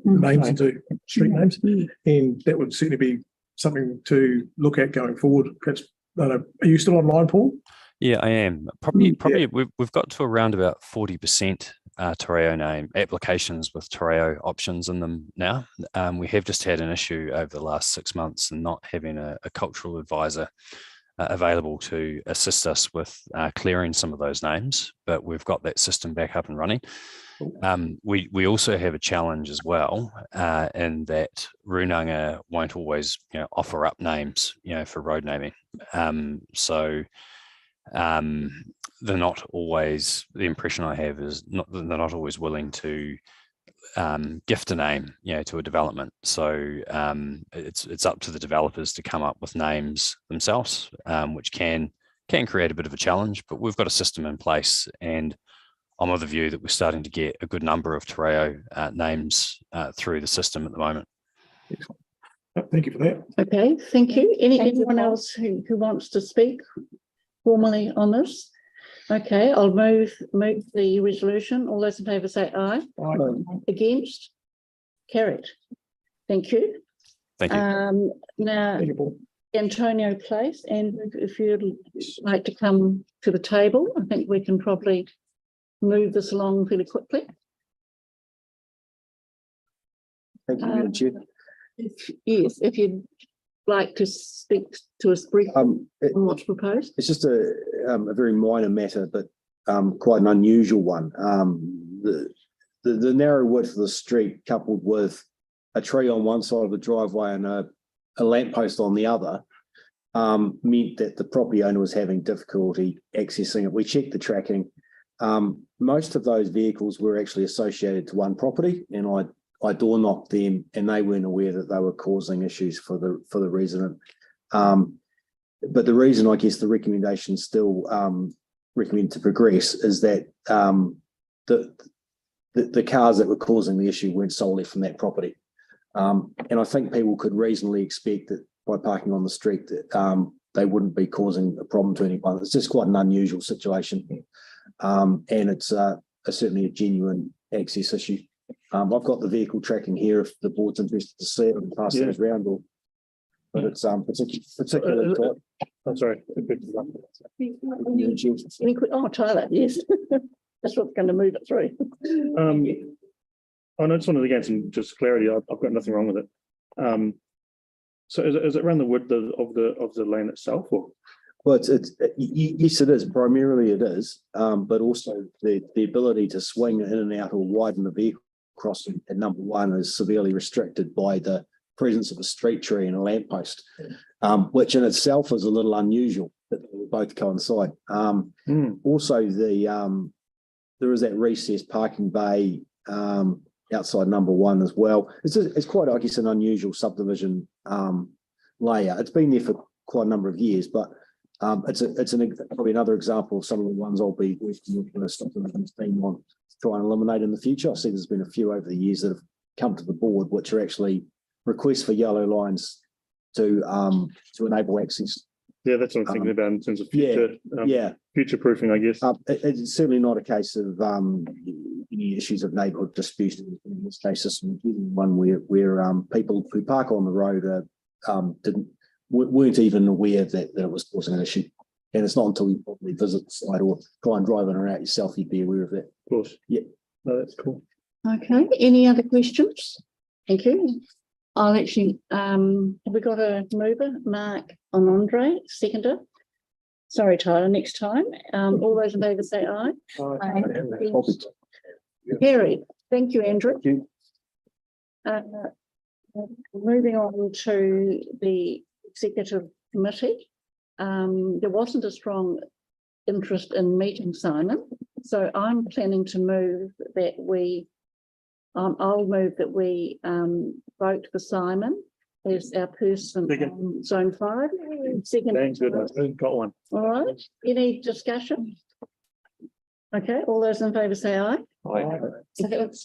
Speaker 6: names into street names, and that would certainly be something to look at going forward. Perhaps, I don't know, are you still online, Paul?
Speaker 9: Yeah, I am. Probably we've got to around about 40% Te Reo name applications with Te Reo options in them now. We have just had an issue over the last 6 months and not having a cultural advisor available to assist us with clearing some of those names, but we've got that system back up and running. We also have a challenge as well in that Runanga won't always offer up names for road naming. They're not always, the impression I have is they're not always willing to gift a name to a development. So it's up to the developers to come up with names themselves, which can create a bit of a challenge, but we've got a system in place, and I'm of the view that we're starting to get a good number of te reo names through the system at the moment.
Speaker 6: Thank you for that.
Speaker 2: Okay, thank you. Anyone else who wants to speak formally on this? Okay, I'll move the resolution. All those in favour say aye.
Speaker 6: Aye.
Speaker 2: Against? Carried. Thank you.
Speaker 9: Thank you.
Speaker 2: Now,
Speaker 6: Thank you, Paul.
Speaker 2: Antonio Place, and if you'd like to come to the table, I think we can probably move this along fairly quickly.
Speaker 12: Thank you, Madam Chair.
Speaker 2: Yes, if you'd like to speak to us briefly on what's proposed.
Speaker 12: It's just a very minor matter, but quite an unusual one. The narrow width of the street, coupled with a tree on one side of the driveway and a lamppost on the other, meant that the property owner was having difficulty accessing it. We checked the tracking. Most of those vehicles were actually associated to one property, and I door knocked them, and they weren't aware that they were causing issues for the resident. But the reason I guess the recommendation still recommend to progress is that the cars that were causing the issue weren't solely from that property. And I think people could reasonably expect that by parking on the street that they wouldn't be causing a problem to anyone. It's just quite an unusual situation. And it's certainly a genuine access issue. I've got the vehicle tracking here if the board's interested to see it and pass those around. But it's particularly tight.
Speaker 7: I'm sorry.
Speaker 2: Oh, Tyler, yes. That's what's going to move it through.
Speaker 7: I just wanted to get some just clarity. I've got nothing wrong with it. So is it around the width of the lane itself, or?
Speaker 12: Well, yes, it is. Primarily, it is, but also the ability to swing in and out or widen the vehicle crossing at number one is severely restricted by the presence of a street tree and a lamppost, which in itself is a little unusual that they will both coincide. Also, there is that recessed parking bay outside number one as well. It's quite, I guess, an unusual subdivision layout. It's been there for quite a number of years, but it's probably another example of some of the ones I'll be working with the subdivision team on to try and eliminate in the future. I see there's been a few over the years that have come to the board, which are actually requests for yellow lines to enable access.
Speaker 7: Yeah, that's what I'm thinking about in terms of future, future proofing, I guess.
Speaker 12: It's certainly not a case of any issues of neighbourhood dispute. In this case, it's one where people who park on the road weren't even aware that it was causing an issue. And it's not until you probably visit the site or try and drive in or out yourself you'd be aware of that.
Speaker 7: Of course.
Speaker 12: Yeah.
Speaker 7: No, that's cool.
Speaker 2: Okay. Any other questions? Thank you. I'll actually, have we got a mover? Mark on Andre, seconder. Sorry, Tyler, next time. All those in favour say aye.
Speaker 12: Aye.
Speaker 2: Carried. Thank you, Andrew.
Speaker 12: Thank you.
Speaker 2: Moving on to the executive committee. There wasn't a strong interest in meeting Simon, so I'm planning to move that we I'll move that we vote for Simon as our person on Zone 5. Second.
Speaker 7: Thanks, good. I've got one.
Speaker 2: All right. Any discussion? Okay. All those in favour say aye.
Speaker 7: Aye.
Speaker 5: So that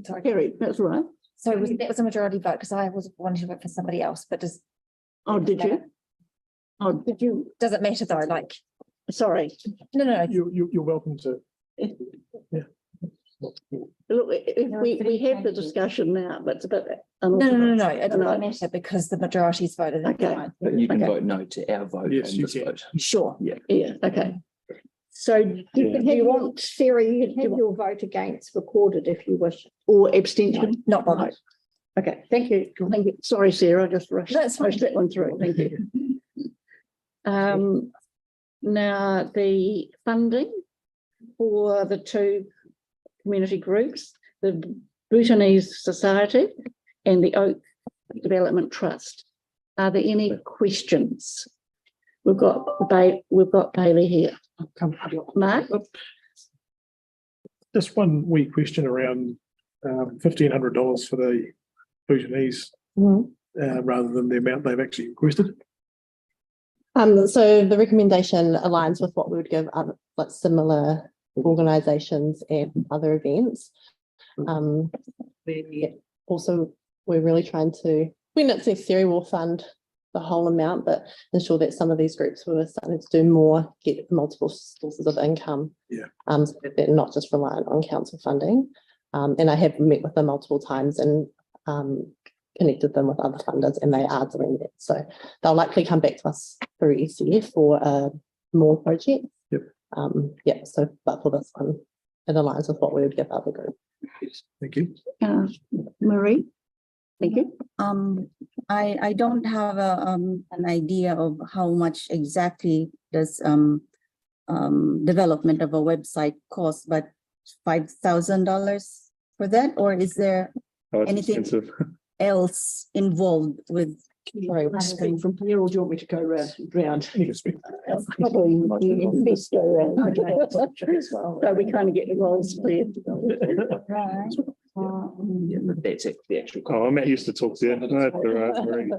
Speaker 2: Sorry, Carried. That's right.
Speaker 5: So that was a majority vote because I was wanting to vote for somebody else, but does.
Speaker 2: Oh, did you? Oh, did you?
Speaker 5: Does it matter though? Like,
Speaker 2: sorry.
Speaker 5: No.
Speaker 6: You're welcome to. Yeah.
Speaker 2: Look, we have the discussion now, but it's a bit.
Speaker 5: No. It doesn't matter because the majority's voted.
Speaker 2: Okay.
Speaker 1: But you can vote no to our vote
Speaker 6: Yes,
Speaker 1: on
Speaker 6: you
Speaker 1: this
Speaker 6: can.
Speaker 1: vote.
Speaker 2: Sure. Yeah. Okay. So do you want,
Speaker 3: Sarah, you can have your vote against recorded if you wish.
Speaker 2: or abstention?
Speaker 5: Not bothered.
Speaker 2: Okay. Thank you. Thank you. Sorry, Sarah. I just rushed
Speaker 5: That's fine.
Speaker 2: that one through. Thank you. Now, the funding for the two community groups, the Bhutanese Society and the Oak Development Trust. Are there any questions? We've got Bailey here. Mark?
Speaker 6: Just one wee question around $1,500 for the Bhutanese rather than the amount they've actually requested.
Speaker 13: So the recommendation aligns with what we would give other like similar organisations and other events. We're really trying to, we not necessarily will fund the whole amount, but ensure that some of these groups were starting to do more, get multiple sources of income. So that they're not just reliant on council funding. And I have met with them multiple times and connected them with other funders, and they are doing that. So they'll likely come back to us through SCF for more projects. So but for this one, it aligns with what we would give other groups.
Speaker 6: Thank you.
Speaker 2: Marie? Thank you.
Speaker 10: I don't have an idea of how much exactly does development of a website cost, but $5,000 for that, or is there anything else involved with?
Speaker 3: Sorry, we're speaking from here, or do you want me to go round?
Speaker 2: Probably the best go around. So we kind of get the roles cleared.
Speaker 1: That's the actual.
Speaker 7: Oh, I'm not used to talk to you. No, that's all right, Marie.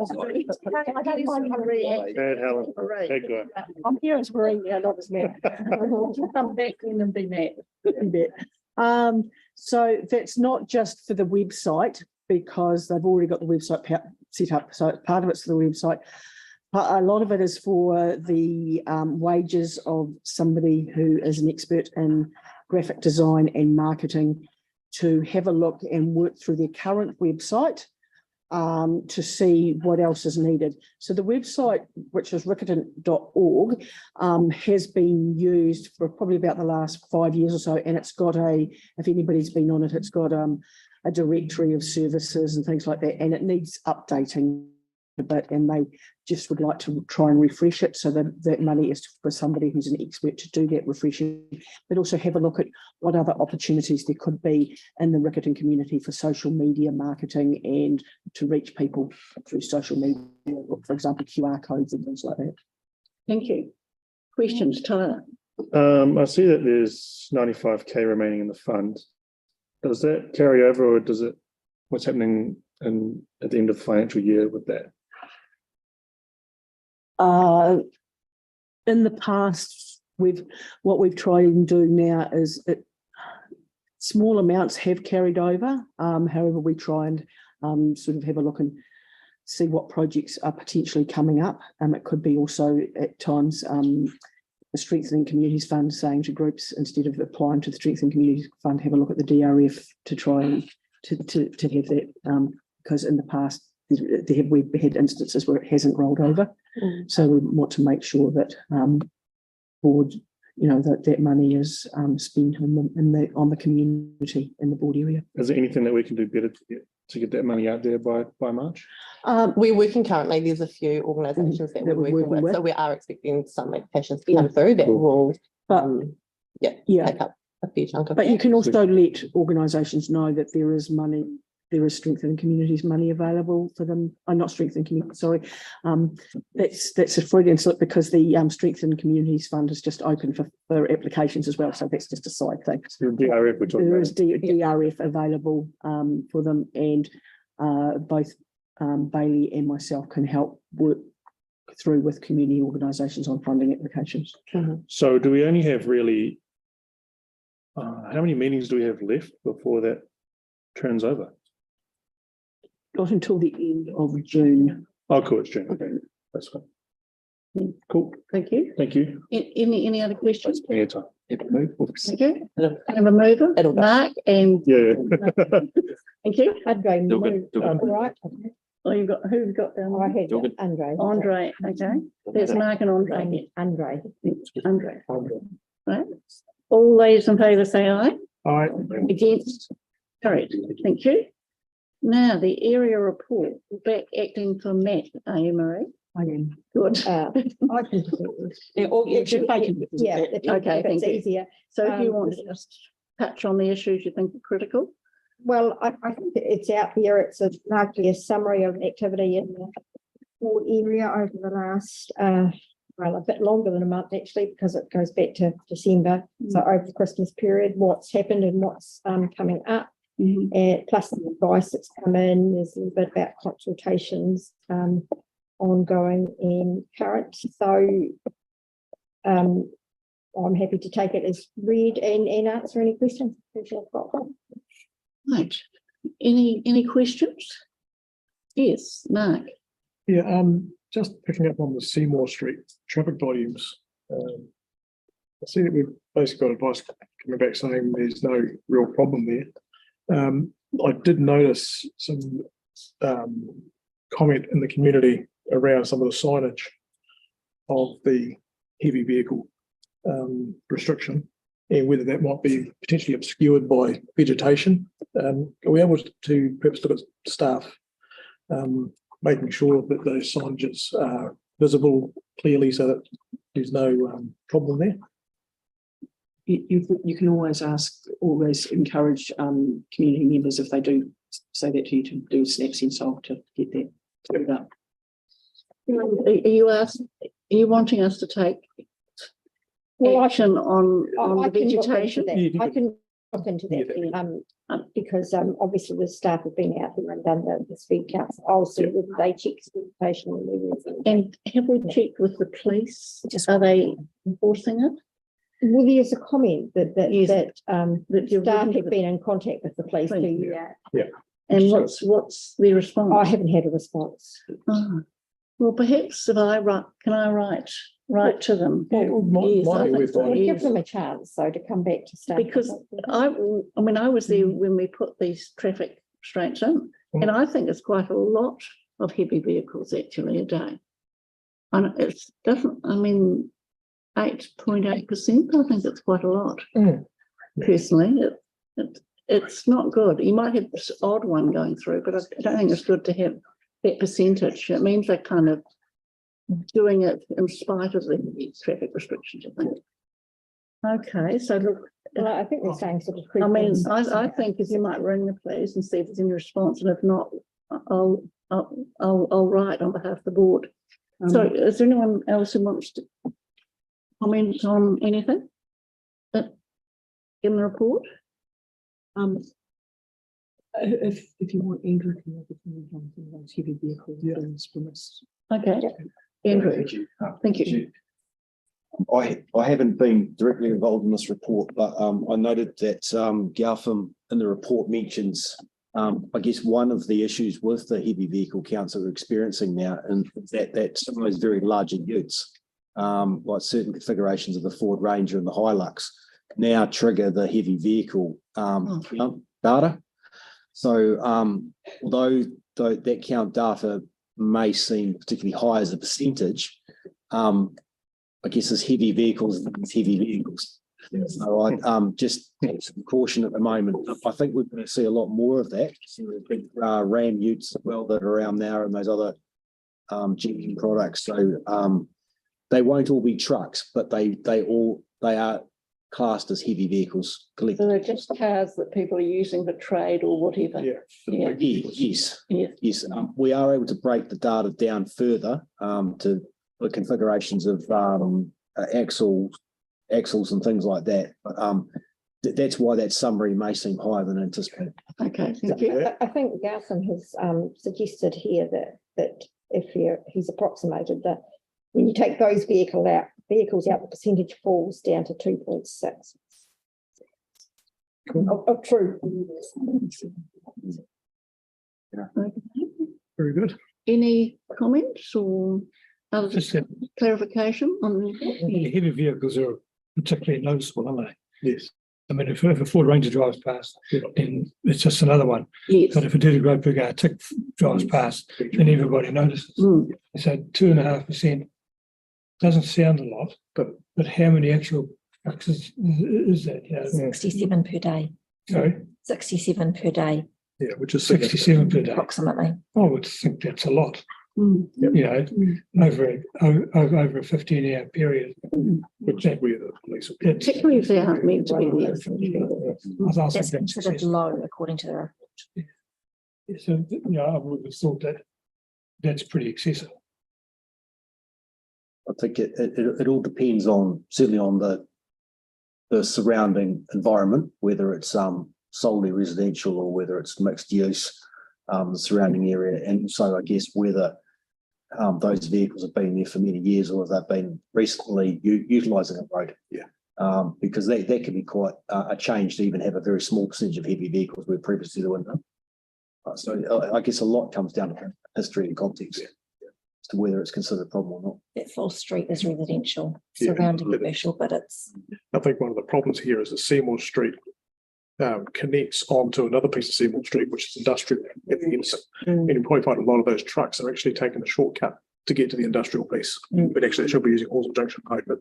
Speaker 7: Bad Helen. Bad guy.
Speaker 3: I'm here as Marie now, not as Matt.
Speaker 2: Come back in and be Matt.
Speaker 3: So that's not just for the website, because they've already got the website set up. So part of it's for the website. But a lot of it is for the wages of somebody who is an expert in graphic design and marketing, to have a look and work through their current website to see what else is needed. So the website, which is riccarton.org, has been used for probably about the last 5 years or so, and it's got if anybody's been on it, it's got a directory of services and things like that, and it needs updating a bit, and they just would like to try and refresh it, so that money is for somebody who's an expert to do that refreshing, but also have a look at what other opportunities there could be in the Riccarton community for social media marketing and to reach people through social media, for example, QR codes and things like that.
Speaker 2: Thank you. Questions, Tyler?
Speaker 7: I see that there's 95k remaining in the fund. Does that carry over, or does it? What's happening at the end of the financial year with that?
Speaker 3: In the past, what we've tried and do now is that small amounts have carried over. However, we try and sort of have a look and see what projects are potentially coming up. It could be also at times the Strengthening Communities Fund saying to groups, instead of applying to the Strengthening Communities Fund, have a look at the DRF to try and to have that, because in the past we've had instances where it hasn't rolled over. So we want to make sure that board, that money is spent on the community in the board area.
Speaker 7: Is there anything that we can do better to get that money out there by March?
Speaker 13: We're working currently. There's a few organisations that we're working with, so we are expecting some applications to come through that will, take up a fair chunk of.
Speaker 3: But you can also let organisations know that there is money. There is Strengthening Communities money available for them. Not Strengthening Communities, sorry. That's a Freudian slip, because the Strengthening Communities Fund is just open for applications as well. So that's just a side thing.
Speaker 7: DRF,
Speaker 3: there is DRF available for them, and both Bailey and myself can help work through with community organisations on funding applications.
Speaker 7: So do we only have really, how many meetings do we have left before that turns over?
Speaker 3: Got until the end of June.
Speaker 7: Oh, cool, it's June. Okay, that's fine. Cool.
Speaker 3: Thank you.
Speaker 7: Thank you.
Speaker 2: Any other questions?
Speaker 7: Plenty of time.
Speaker 2: Thank you. Have a mover, Mark, and thank you.
Speaker 3: Andre,
Speaker 2: right. Oh, you've got who've got down?
Speaker 3: I had Andre.
Speaker 2: Andre, okay. That's Mark and Andre.
Speaker 3: Andre.
Speaker 2: Right. All those in favour say aye.
Speaker 6: Aye.
Speaker 2: Against? Carried. Thank you. Now the area report. Back acting for Matt, are you, Marie?
Speaker 3: I am.
Speaker 2: Good.
Speaker 3: I can. Yeah.
Speaker 2: Okay, thank you.
Speaker 3: Easier.
Speaker 2: So if you want to just touch on the issues you think are critical?
Speaker 14: Well, I think it's out there. It's largely a summary of activity in the whole area over the last, well, a bit longer than a month actually, because it goes back to December. So over the Christmas period, what's happened and what's coming up, and plus the advice that's come in. There's a little bit about consultations ongoing and current. So I'm happy to take it as read and answer any questions if you've got one.
Speaker 2: Right. Any questions? Yes, Mark.
Speaker 6: Yeah, just picking up on the Seymour Street traffic volumes. I see that we've basically got advice coming back saying there's no real problem there. I did notice some comment in the community around some of the signage of the heavy vehicle restriction, and whether that might be potentially obscured by vegetation. Are we able to perhaps look at staff making sure that those signages are visible clearly so that there's no problem there?
Speaker 3: You can always encourage community members, if they do say that to you, to do a snap sensor to get that cleared up.
Speaker 2: Are you wanting us to take action on the vegetation?
Speaker 14: I can look into that, because obviously the staff have been out there and done the speed counts. I'll see whether they check vegetation
Speaker 2: and have we checked with the police? Are they enforcing it?
Speaker 14: Well, there's a comment that
Speaker 2: that
Speaker 14: staff have been in contact with the police.
Speaker 2: And what's the response?
Speaker 14: I haven't had a response.
Speaker 2: Oh. Well, perhaps if I write to them.
Speaker 14: Give them a chance, though, to come back to staff.
Speaker 2: Because I was there when we put these traffic restraints in, and I think it's quite a lot of heavy vehicles actually a day. And it doesn't, 8.8%, I think it's quite a lot. Personally, it's not good. You might have this odd one going through, but I don't think it's good to have that percentage. It means they're kind of doing it in spite of the traffic restrictions, I think. Okay, so look.
Speaker 14: Well, I think they're saying sort of.
Speaker 2: I think if you might ring the police and see if there's any response, and if not, I'll write on behalf of the board. So is there anyone else who wants to comment on anything in the report?
Speaker 3: If you want, Andrew can make a comment on those heavy vehicles from us.
Speaker 2: Okay, Andrew. Thank you.
Speaker 12: I haven't been directly involved in this report, but I noted that Galpham in the report mentions, I guess, one of the issues with the heavy vehicle counts that we're experiencing now, and that some of those very larger utes, like certain configurations of the Ford Ranger and the Hilux, now trigger the heavy vehicle count data. So although that count data may seem particularly high as a percentage, I guess there's heavy vehicles. So I just take some caution at the moment. I think we're going to see a lot more of that. See the big Ram utes as well that are around now, and those other GM products. So they won't all be trucks, but they are classed as heavy vehicles collectively.
Speaker 2: So they're just cars that people are using for trade or whatever.
Speaker 12: Yes. We are able to break the data down further to the configurations of axles and things like that. But that's why that summary may seem higher than anticipated.
Speaker 2: Okay, thank you.
Speaker 14: I think Galpham has suggested here that if he's approximated that when you take those vehicles out, the percentage falls down to 2.6. Of true.
Speaker 6: Very good.
Speaker 2: Any comments or other clarification on
Speaker 15: the heavy vehicles are particularly noticeable, aren't they?
Speaker 6: Yes.
Speaker 15: I mean, if a Ford Ranger drives past, then it's just another one.
Speaker 2: Yes.
Speaker 15: But if a dirty great big Arctic drives past, then everybody notices. So 2.5% doesn't sound a lot, but how many actual trucks is that?
Speaker 5: 67 per day.
Speaker 15: Sorry?
Speaker 5: 67 per day.
Speaker 6: Yeah, which is
Speaker 15: 67 per day.
Speaker 5: Approximately.
Speaker 15: I would think that's a lot. over a 15-hour period.
Speaker 6: Which is where the police will be.
Speaker 2: Particularly if they aren't meant to be there.
Speaker 5: That's considered low according to the report.
Speaker 15: So, I would have thought that that's pretty excessive.
Speaker 12: I think it all depends on, certainly on the surrounding environment, whether it's solely residential or whether it's mixed use, the surrounding area, and so I guess whether those vehicles have been there for many years or they've been recently utilising a road.
Speaker 6: Yeah.
Speaker 12: Because that can be quite a change to even have a very small percentage of heavy vehicles where previously there were none. So I guess a lot comes down to history and context as to whether it's considered a problem or not.
Speaker 5: That full street is residential, surrounding commercial, but it's.
Speaker 6: I think one of the problems here is that Seymour Street connects onto another piece of Seymour Street, which is industrial at the intersection. And you probably find a lot of those trucks are actually taking a shortcut to get to the industrial piece. But actually, they should be using Halswell Junction Road. But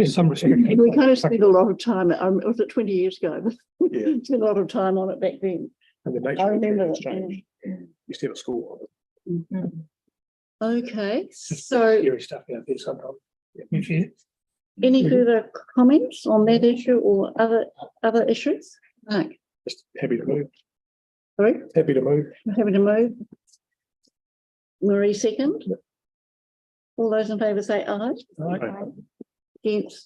Speaker 15: Some respect.
Speaker 2: And we kind of spent a lot of time, was it 20 years ago?
Speaker 6: Yeah.
Speaker 2: Spent a lot of time on it back then.
Speaker 6: And the nature
Speaker 2: I
Speaker 6: of
Speaker 2: remember
Speaker 6: it has
Speaker 2: it.
Speaker 6: changed. You still have a school on it.
Speaker 2: Okay, so
Speaker 15: Scary stuff out there sometimes.
Speaker 2: any further comments on that issue or other issues? Mark,
Speaker 6: Just happy to move.
Speaker 2: sorry,
Speaker 6: Happy to move.
Speaker 2: happy to move. Marie second. All those in favour say aye.
Speaker 6: Right.
Speaker 2: Against,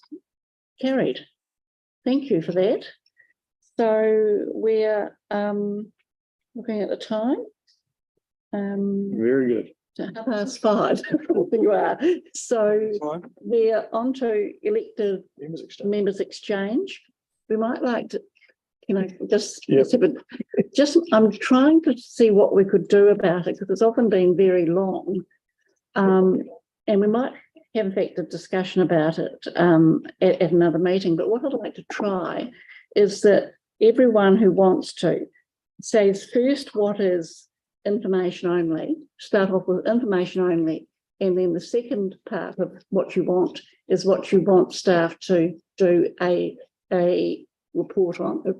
Speaker 2: carried. Thank you for that. So we're looking at the time.
Speaker 7: Very good.
Speaker 2: 5:30. You are. So we're on to elected members exchange. We might like to, I'm trying to see what we could do about it because it's often been very long. And we might have in fact a discussion about it at another meeting. But what I'd like to try is that everyone who wants to says first what is information only, start off with information only, and then the second part of what you want is what you want staff to do a report on, a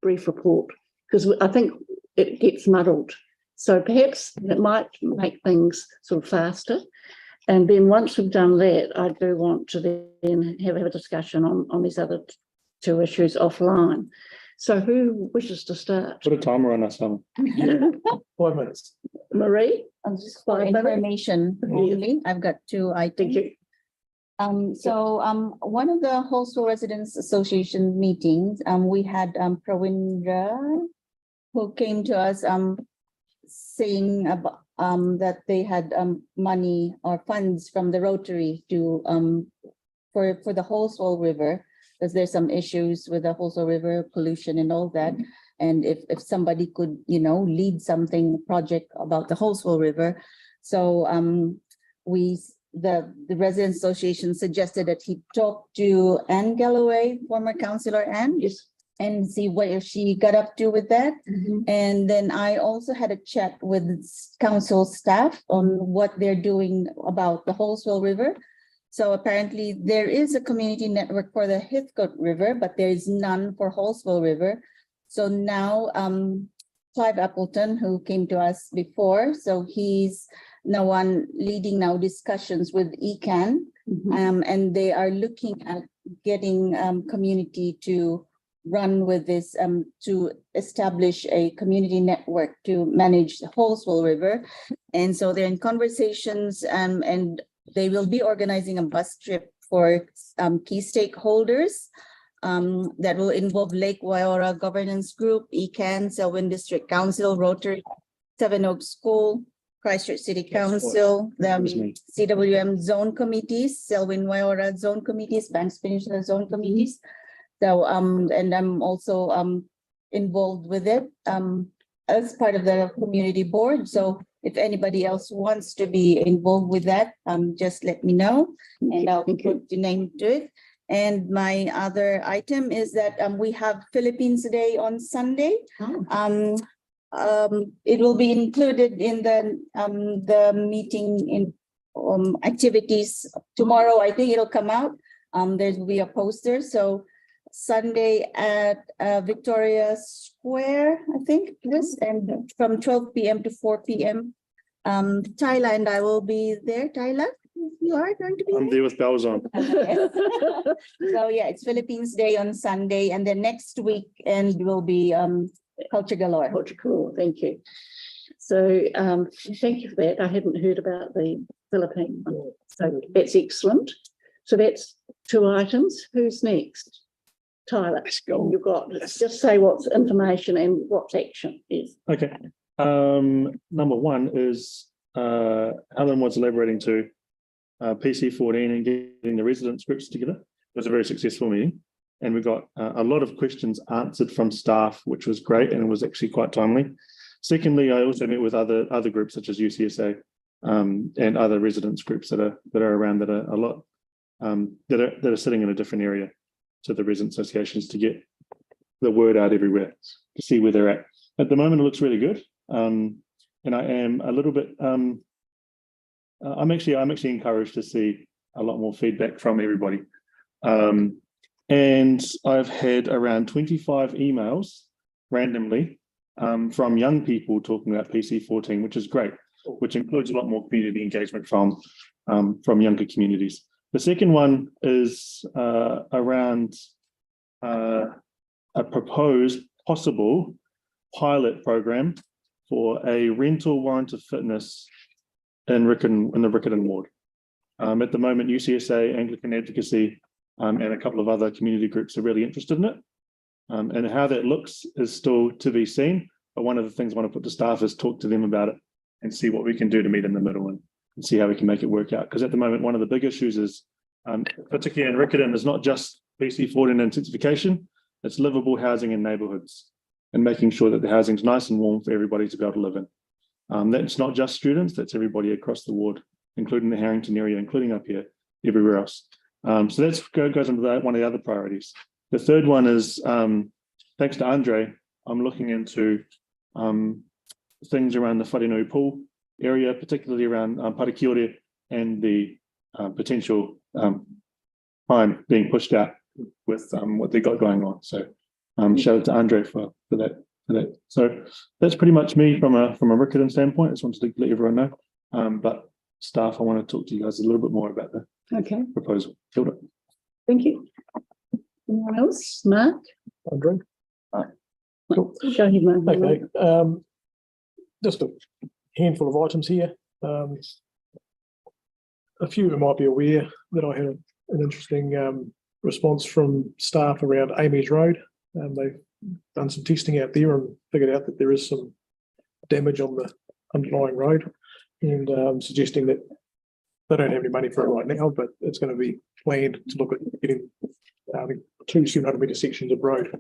Speaker 2: brief report, because I think it gets muddled. So perhaps it might make things sort of faster. And then once we've done that, I do want to then have a discussion on these other two issues offline. So who wishes to start?
Speaker 7: Put a timer on us, Simon.
Speaker 6: 5 minutes.
Speaker 2: Marie?
Speaker 10: Just for information only, I've got two items.
Speaker 2: Thank you.
Speaker 10: One of the Halswell Residents Association meetings, we had Prawindra who came to us saying about that they had money or funds from the Rotary to for the Halswell River, because there's some issues with the Halswell River pollution and all that. And if somebody could, lead something project about the Halswell River. So the Residents Association suggested that he talk to Anne Galloway, former councillor Anne, and see what she got up to with that. And then I also had a chat with council staff on what they're doing about the Halswell River. So apparently there is a community network for the Heathcote River, but there is none for Halswell River. So now Clive Appleton, who came to us before, so he's now one leading now discussions with ECAN, and they are looking at getting community to run with this to establish a community network to manage the Halswell River. And so they're in conversations and they will be organizing a bus trip for key stakeholders that will involve Lake Waiora Governance Group, ECAN, Selwyn District Council, Rotary, Seven Oaks School, Christchurch City Council, the CWM zone committees, Selwyn Waiora zone committees, Banks Peninsula zone committees. So, and I'm also involved with it as part of the community board. So if anybody else wants to be involved with that, just let me know and I'll put the name to it. And my other item is that we have Philippines Day on Sunday. It will be included in the meeting in activities tomorrow. I think it'll come out. There will be a poster. So Sunday at Victoria Square, I think it is, and from 12 p.m. to 4 p.m. Tyler and I will be there. Tyler, you are going to be
Speaker 7: I'm there with bells on.
Speaker 10: So yeah, it's Philippines Day on Sunday, and then next week and will be Culture Galore.
Speaker 2: Culture Galore, thank you. So thank you for that. I hadn't heard about the Philippine one. So that's excellent. So that's 2 items. Who's next? Tyler, you've got, just say what's information and what's action is.
Speaker 7: Okay. Number 1 is Helen was elaborating to PC14 and getting the residence groups together. It was a very successful meeting, and we got a lot of questions answered from staff, which was great, and it was actually quite timely. Secondly, I also met with other groups such as UCSA and other residence groups that are around, that are a lot that are sitting in a different area to the resident associations, to get the word out everywhere, to see where they're at. At the moment, it looks really good, and I am a little bit. I'm actually encouraged to see a lot more feedback from everybody, and I've had around 25 emails randomly from young people talking about PC14, which is great, which includes a lot more community engagement from younger communities. The second one is around a proposed possible pilot program for a rental warrant of fitness in the Riccarton ward. At the moment, UCSA, Anglican Advocacy, and a couple of other community groups are really interested in it. And how that looks is still to be seen. But one of the things I want to put to staff is talk to them about it and see what we can do to meet in the middle and see how we can make it work out. Because at the moment, one of the big issues is, particularly in Riccarton, is not just PC14 intensification, it's livable housing in neighbourhoods and making sure that the housing is nice and warm for everybody to be able to live in. That's not just students, that's everybody across the ward, including the Harrington area, including up here, everywhere else. So that goes into one of the other priorities. The third one is, thanks to Andre, I'm looking into things around the Wharenui pool area, particularly around Parakiore and the potential time being pushed out with what they got going on. So shout out to Andre for that. So that's pretty much me from a Riccarton standpoint. I just wanted to let everyone know. But staff, I want to talk to you guys a little bit more about the proposal. Hilda.
Speaker 2: Thank you. Anyone else? Mark?
Speaker 6: Andre?
Speaker 2: Cool. Go ahead, Mark.
Speaker 6: Okay. Just a handful of items here. A few of you might be aware that I had an interesting response from staff around Amy's Road. They've done some testing out there and figured out that there is some damage on the underlying road, and suggesting that they don't have any money for it right now, but it's going to be planned to look at getting 2 700-metre sections of road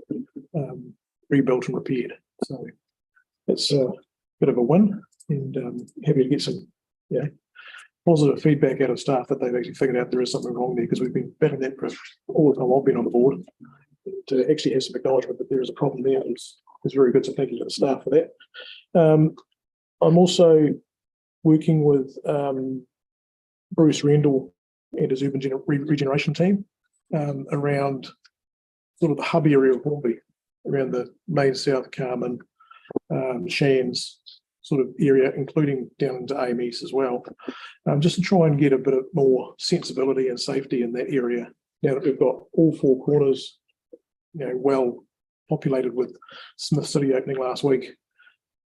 Speaker 6: rebuilt and repaired. So it's a bit of a win, and happy to get some positive feedback out of staff that they've actually figured out there is something wrong there, because we've been battling that for all the time I've been on the board. To actually have some acknowledgement that there is a problem there is very good. So thank you to the staff for that. I'm also working with Bruce Rendell and his urban regeneration team around sort of the hub area of Hornby, around the main South Carmen, Shands sort of area, including down into AMEs as well, just to try and get a bit of more sensibility and safety in that area. Now that we've got all 4 corners, well populated, with Smith City opening last week,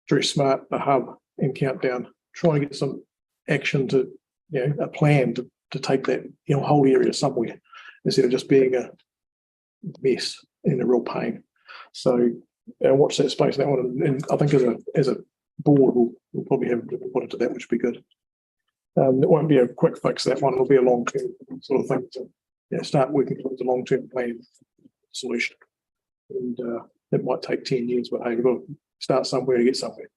Speaker 6: Dress Smart, the hub, and Countdown, try and get some action to, a plan to take that, whole area somewhere, instead of just being a mess and a real pain. So watch that space, that one, and I think as a board, we'll probably have to put into that, which would be good. It won't be a quick fix, that one. It'll be a long-term sort of thing to start working towards a long-term plan solution. And it might take 10 years, but hey, we've got to start somewhere to get somewhere.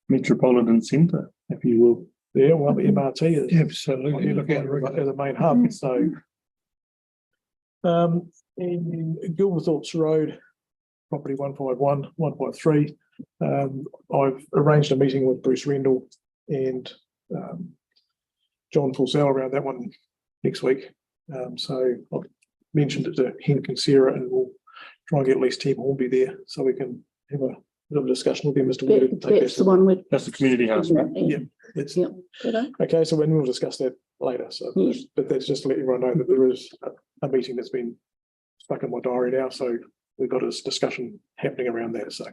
Speaker 7: Metropolitan Centre, if you will.
Speaker 6: Yeah, well, the MRT is
Speaker 15: absolutely
Speaker 6: look at as a main hub. So in Gilberthorpe's Road, property 151, 153, I've arranged a meeting with Bruce Rendell and John Pulsell around that one next week. So I've mentioned it to Henk and Sarah, and we'll try and get at least Team Hornby there so we can have a bit of a discussion with them as to where to take
Speaker 2: That's the one with.
Speaker 7: That's the community house, right?
Speaker 6: Yeah, it's,
Speaker 2: Yeah. Good.
Speaker 6: okay, so we'll discuss that later. So,
Speaker 2: Yes.
Speaker 6: but that's just to let everyone know that there is a meeting that's been stuck in my diary now. So we've got this discussion happening around that. So,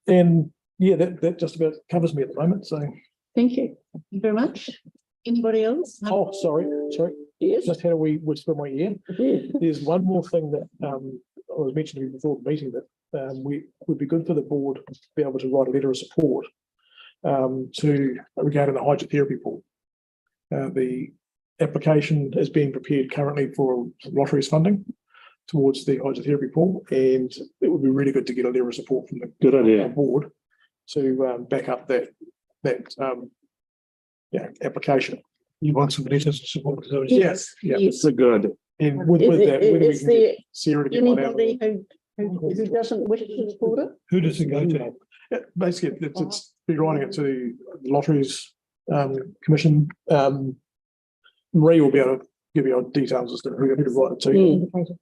Speaker 6: and yeah, that just about covers me at the moment. So,
Speaker 2: Thank you. Thank you very much. Anybody else?
Speaker 6: oh, sorry.
Speaker 2: Yes.
Speaker 6: Just had a wee whisper in my ear.
Speaker 2: Yes.
Speaker 6: There's one more thing that I was mentioning before the meeting that we would be good for the board to be able to write a letter of support to regarding the hydrotherapy pool. The application is being prepared currently for lotteries funding towards the hydrotherapy pool, and it would be really good to get a letter of support from the board to back up that application.
Speaker 15: You want some letters to support those?
Speaker 6: Yes, yeah,
Speaker 2: Yes.
Speaker 6: it's a good. And with that, whether we can get Sarah to get one out.
Speaker 2: Anybody who doesn't wish to support it?
Speaker 15: Who does it go to?
Speaker 6: Yeah, basically, it's be writing it to the Lotteries Commission. Marie will be able to give you details as to who to write it to.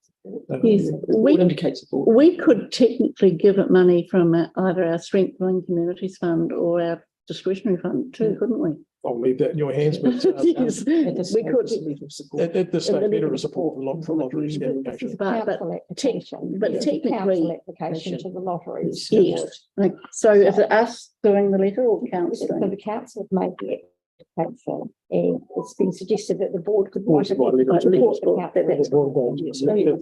Speaker 2: Yes, we could technically give it money from either our Strengthening Communities Fund or our discretionary fund too, couldn't we?
Speaker 6: I'll leave that in your hands, but
Speaker 2: Yes, we could.
Speaker 6: at this stage, letter of support for lotteries application.
Speaker 2: But technically,
Speaker 14: Application to the lotteries.
Speaker 2: yes. Like, so is it us doing the letter or council?
Speaker 14: So the council have made the application, and it's been suggested that the board could write a
Speaker 6: Board
Speaker 14: letter
Speaker 6: should
Speaker 14: to
Speaker 6: write a
Speaker 14: support the council.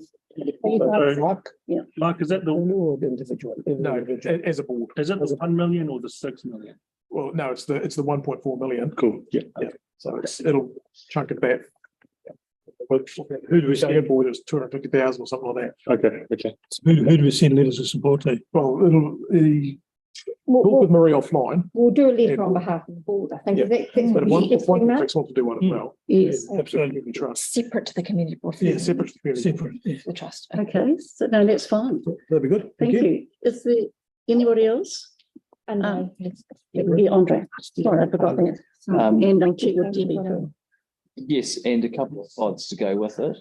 Speaker 7: Mark, is that the,
Speaker 6: No, as a board.
Speaker 7: is it the 1 million or the 6 million?
Speaker 6: Well, no, it's the 1.4 million.
Speaker 7: Cool.
Speaker 6: Yeah. So it'll chunk it back. But
Speaker 15: Who do we
Speaker 6: the
Speaker 15: send?
Speaker 6: board is 250,000 or something like that.
Speaker 7: Okay.
Speaker 15: Who do we send letters of support to?
Speaker 6: Well, it'll talk with Marie offline.
Speaker 14: We'll do a letter on behalf of the board, I think.
Speaker 6: Yeah.
Speaker 14: That's
Speaker 6: But if one
Speaker 14: yes, we might.
Speaker 6: wants to do one as well.
Speaker 2: Yes.
Speaker 6: Absolutely, we trust.
Speaker 5: Separate to the community board.
Speaker 6: Yeah, separate. to the community.
Speaker 15: Separate. Yeah.
Speaker 5: The trust.
Speaker 2: Okay, so no, that's fine.
Speaker 6: That'd be good.
Speaker 2: Thank you. Is there anybody else?
Speaker 14: And
Speaker 2: Yeah, Andre. Sorry, I forgot that. And I'll check with Debbie too.
Speaker 1: Yes, and a couple of slides to go with it.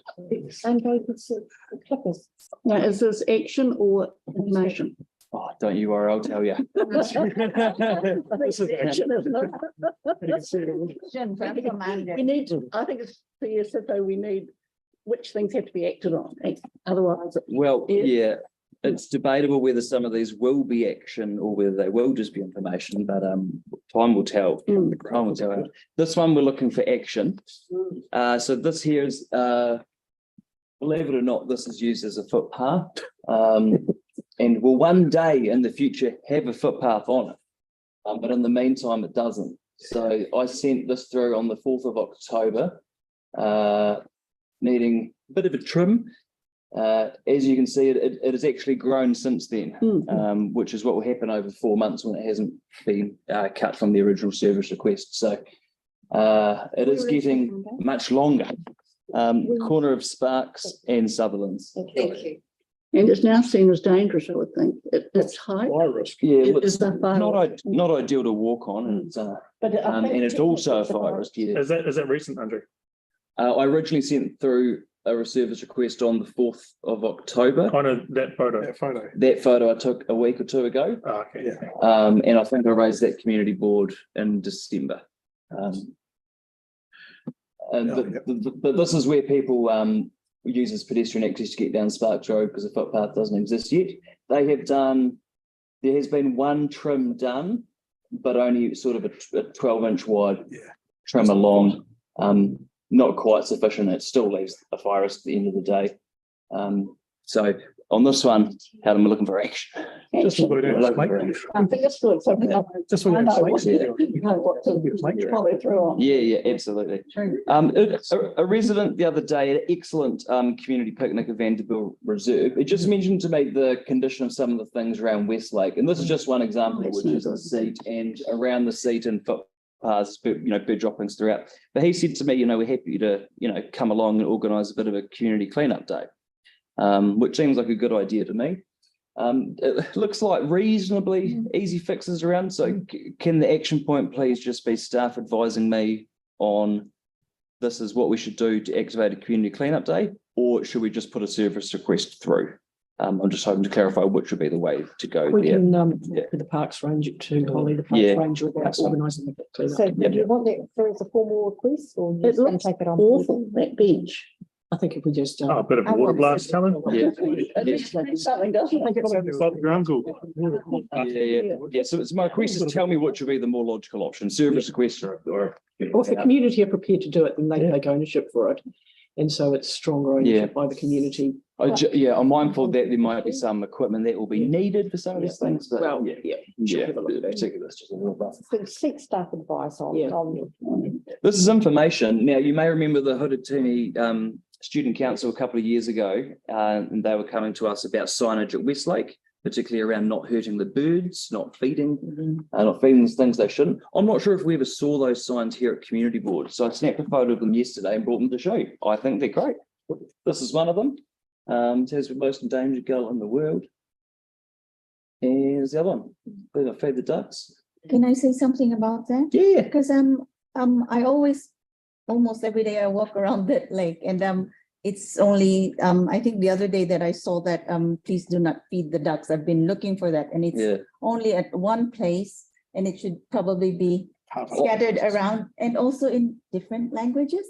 Speaker 14: and go to the clippers.
Speaker 2: Now, is this action or information?
Speaker 1: Oh, don't you worry, I'll tell you.
Speaker 2: This is action, isn't it? We need to, I think it's clear, so we need which things have to be acted on. Otherwise,
Speaker 1: Well, yeah, it's debatable whether some of these will be action or whether they will just be information, but time will tell. Time will tell. This one, we're looking for action. So this here is, believe it or not, this is used as a footpath. And will one day in the future have a footpath on it. But in the meantime, it doesn't. So I sent this through on the 4th of October, needing a bit of a trim. As you can see, it has actually grown since then, which is what will happen over 4 months when it hasn't been cut from the original service request. So it is getting much longer. Corner of Sparks and Sutherland's.
Speaker 2: thank you. And it's now seen as dangerous, I would think. It's high.
Speaker 6: Fire risk.
Speaker 1: Yeah,
Speaker 2: It
Speaker 1: it's
Speaker 2: is a fire
Speaker 1: not ideal to walk on, and it's and it's also a fire risk. Yeah.
Speaker 7: Is that recent, Andrew?
Speaker 1: I originally sent through a service request on the 4th of October.
Speaker 7: Kind of that photo.
Speaker 6: That photo.
Speaker 1: I took a week or two ago.
Speaker 7: Oh, okay.
Speaker 6: Yeah.
Speaker 1: And I think I raised that community board in December. But this is where people uses pedestrian access to get down Sparks Road because the footpath doesn't exist yet. They have done, there has been one trim done, but only sort of a 12-inch wide trim along. Not quite sufficient. It still leaves a fire risk at the end of the day. So on this one, how am I looking for action?
Speaker 6: Just look at it. Just
Speaker 1: Yeah, absolutely. A resident the other day at an excellent community picnic at Vanderbilt Reserve, it just mentioned to me the condition of some of the things around Westlake, and this is just one example, which is the seat and around the seat and footpaths, bird droppings throughout. But he said to me, we're happy to, come along and organise a bit of a community cleanup day. Which seems like a good idea to me. It looks like reasonably easy fixes around. So can the action point please just be staff advising me on this is what we should do to activate a community cleanup day, or should we just put a service request through? I'm just hoping to clarify which would be the way to go
Speaker 3: We
Speaker 1: there.
Speaker 3: can, work with the Parks Ranger to Holly, the Parks
Speaker 1: Yeah.
Speaker 3: Ranger about
Speaker 1: That's fine.
Speaker 3: organising the cleanup.
Speaker 14: So do you want that through as a formal request or you
Speaker 2: It
Speaker 14: just going
Speaker 2: looks
Speaker 14: to take it on? board?
Speaker 2: awful, that bench.
Speaker 3: I think if we just.
Speaker 7: Oh, a bit of
Speaker 10: I
Speaker 7: water
Speaker 10: want
Speaker 7: blast coming.
Speaker 1: Yeah.
Speaker 2: Something doesn't make it.
Speaker 7: It's like your uncle.
Speaker 1: Yeah. So it's my request is tell me which would be the more logical option, service request or.
Speaker 3: Or if the community are prepared to do it, then they take ownership for it. And so it's stronger ownership by the community.
Speaker 1: I'm mindful that there might be some equipment that will be needed for some of these things, but
Speaker 3: Well,
Speaker 1: yeah.
Speaker 3: particularly
Speaker 1: Particularly, it's just a little rough.
Speaker 14: So seek staff advice on.
Speaker 1: This is information. Now, you may remember the Hurutini Student Council a couple of years ago, and they were coming to us about signage at Westlake, particularly around not hurting the birds, not feeding things they shouldn't. I'm not sure if we ever saw those signs here at Community Board, so I snapped a photo of them yesterday and brought them to show you. I think they're great. This is one of them. It says the most endangered gull in the world. And there's the other one. They're gonna feed the ducks.
Speaker 10: Can I say something about that?
Speaker 1: Yeah.
Speaker 10: Because I always, almost every day I walk around that lake and it's only, I think the other day that I saw that, please do not feed the ducks. I've been looking for that and it's only at one place and it should probably be scattered around and also in different languages.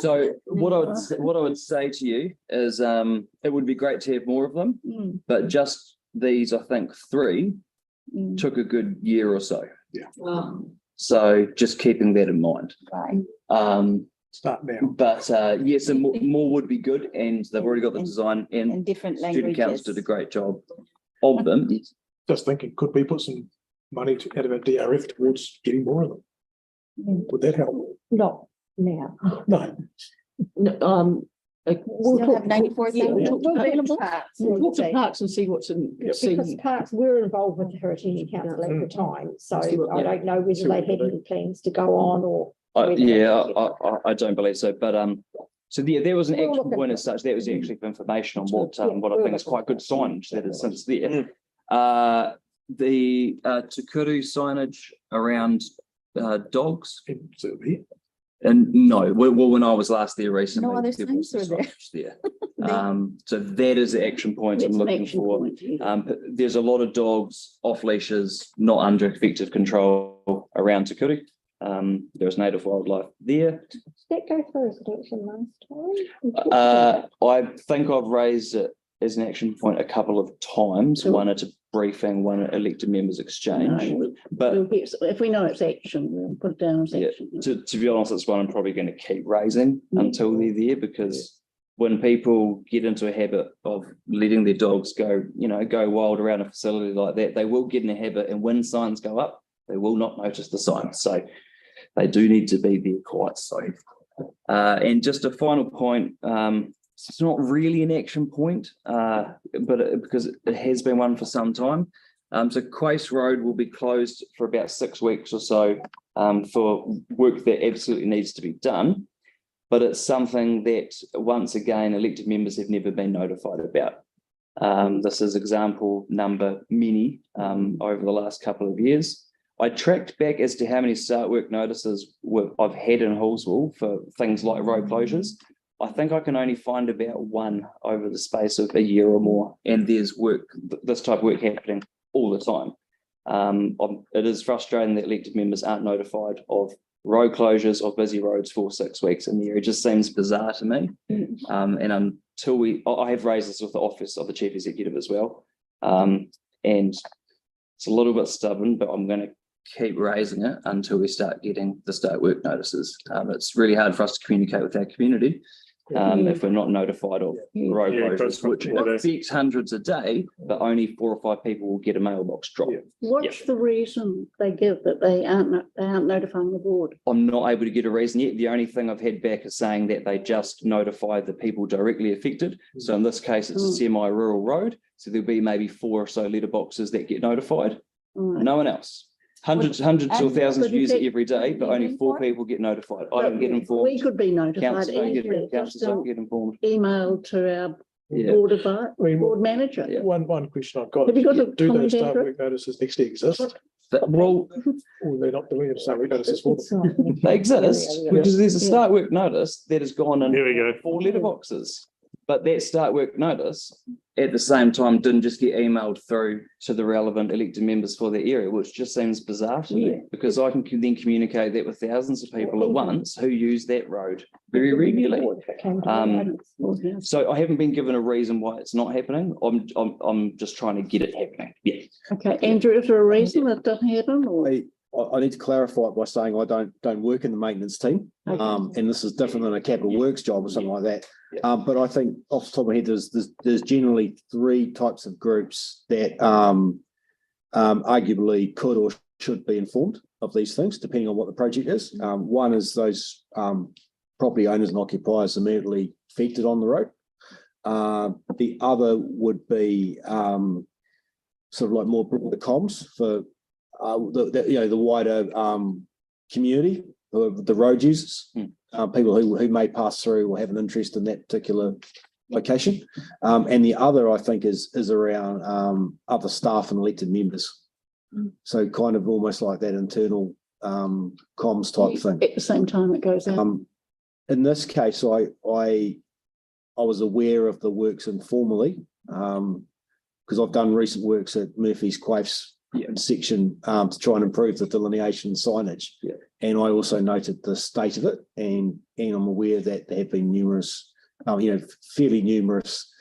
Speaker 1: So what I would say to you is it would be great to have more of them, but just these, I think 3 took a good year or so.
Speaker 6: Yeah.
Speaker 1: So just keeping that in mind.
Speaker 10: Right.
Speaker 6: Start now.
Speaker 1: But yes, and more would be good, and they've already got the design and
Speaker 10: In different
Speaker 1: Student Council
Speaker 10: languages.
Speaker 1: did a great job of them.
Speaker 6: Just thinking, could we put some money out of our DRF towards getting more of them? Would that help?
Speaker 14: Not now.
Speaker 6: No.
Speaker 3: We'll
Speaker 10: Still have 94,000
Speaker 3: available.
Speaker 14: Parks,
Speaker 3: We'll talk to Parks and see what's in.
Speaker 14: because Parks were involved with the Heritage Council at the time, so I don't know whether they had any plans to go on or.
Speaker 1: I don't believe so, but so there was an action point as such. That was actually for information on what I think is quite good signage that is since there. The Tukuru signage around dogs. And no, well, when I was last there recently,
Speaker 10: No other
Speaker 1: there
Speaker 10: signs
Speaker 1: was
Speaker 10: were
Speaker 1: there. So that is the action point I'm looking for. There's a lot of dogs off leashes, not under effective control around Tukuru. There's native wildlife there.
Speaker 14: Did that go through as an action last time?
Speaker 1: I think I've raised it as an action point a couple of times, one at a briefing, one at elected members exchange. But
Speaker 2: if we know it's action, we'll put it down as action.
Speaker 1: to be honest, it's one I'm probably going to keep raising until they're there, because when people get into a habit of letting their dogs go wild around a facility like that, they will get in a habit, and when signs go up, they will not notice the signs. So they do need to be there quite safe. And just a final point, it's not really an action point, but because it has been one for some time. So Quace Road will be closed for about 6 weeks or so for work that absolutely needs to be done. But it's something that, once again, elected members have never been notified about. This is example number many over the last couple of years. I tracked back as to how many start work notices I've had in Halswell for things like road closures. I think I can only find about one over the space of a year or more, and there's this type of work happening all the time. It is frustrating that elected members aren't notified of road closures or busy roads for 6 weeks in the year. It just seems bizarre to me. And until I have raised this with the Office of the Chief Executive as well. And it's a little bit stubborn, but I'm going to keep raising it until we start getting the start work notices. It's really hard for us to communicate with our community if we're not notified of road closures, which affects hundreds a day, but only 4 or 5 people will get a mailbox drop.
Speaker 2: What's the reason they give that they aren't notifying the board?
Speaker 1: I'm not able to get a reason yet. The only thing I've had back is saying that they just notify the people directly affected. So in this case, it's a semi-rural road. So there'll be maybe 4 or so letterboxes that get notified. No one else. Hundreds or thousands use it every day, but only 4 people get notified. I don't get informed.
Speaker 2: We could be notified.
Speaker 1: Council don't get informed.
Speaker 2: Email to our board manager.
Speaker 6: One question I've got.
Speaker 2: Have you got
Speaker 6: do those start work notices actually exist?
Speaker 1: Well,
Speaker 6: Or they're not doing it, so we notices for them.
Speaker 1: they exist because there's a
Speaker 2: Yeah.
Speaker 1: start work notice that has gone in
Speaker 7: Here we go.
Speaker 1: 4 letterboxes. But that start work notice at the same time didn't just get emailed through to the relevant elected members for the area, which just seems bizarre to me because I can then communicate that with thousands of people at once who use that road very regularly. So I haven't been given a reason why it's not happening. I'm just trying to get it happening. Yeah.
Speaker 2: Okay, Andrew, is there a reason that doesn't happen or?
Speaker 12: I need to clarify it by saying I don't work in the maintenance team.
Speaker 2: Okay.
Speaker 12: And this is different than a capital works job or something like that. But I think off the top of my head, there's generally 3 types of groups that arguably could or should be informed of these things, depending on what the project is. One is those property owners and occupiers immediately affected on the road. The other would be sort of like more broader comms for the wider community, the road users, people who may pass through or have an interest in that particular location. And the other, I think, is around other staff and elected members. So kind of almost like that internal comms type thing.
Speaker 2: At the same time it goes out.
Speaker 12: In this case, I was aware of the works informally because I've done recent works at Murphy's Quaifs section to try and improve the delineation signage. And I also noted the state of it, and I'm aware that there have been numerous, fairly numerous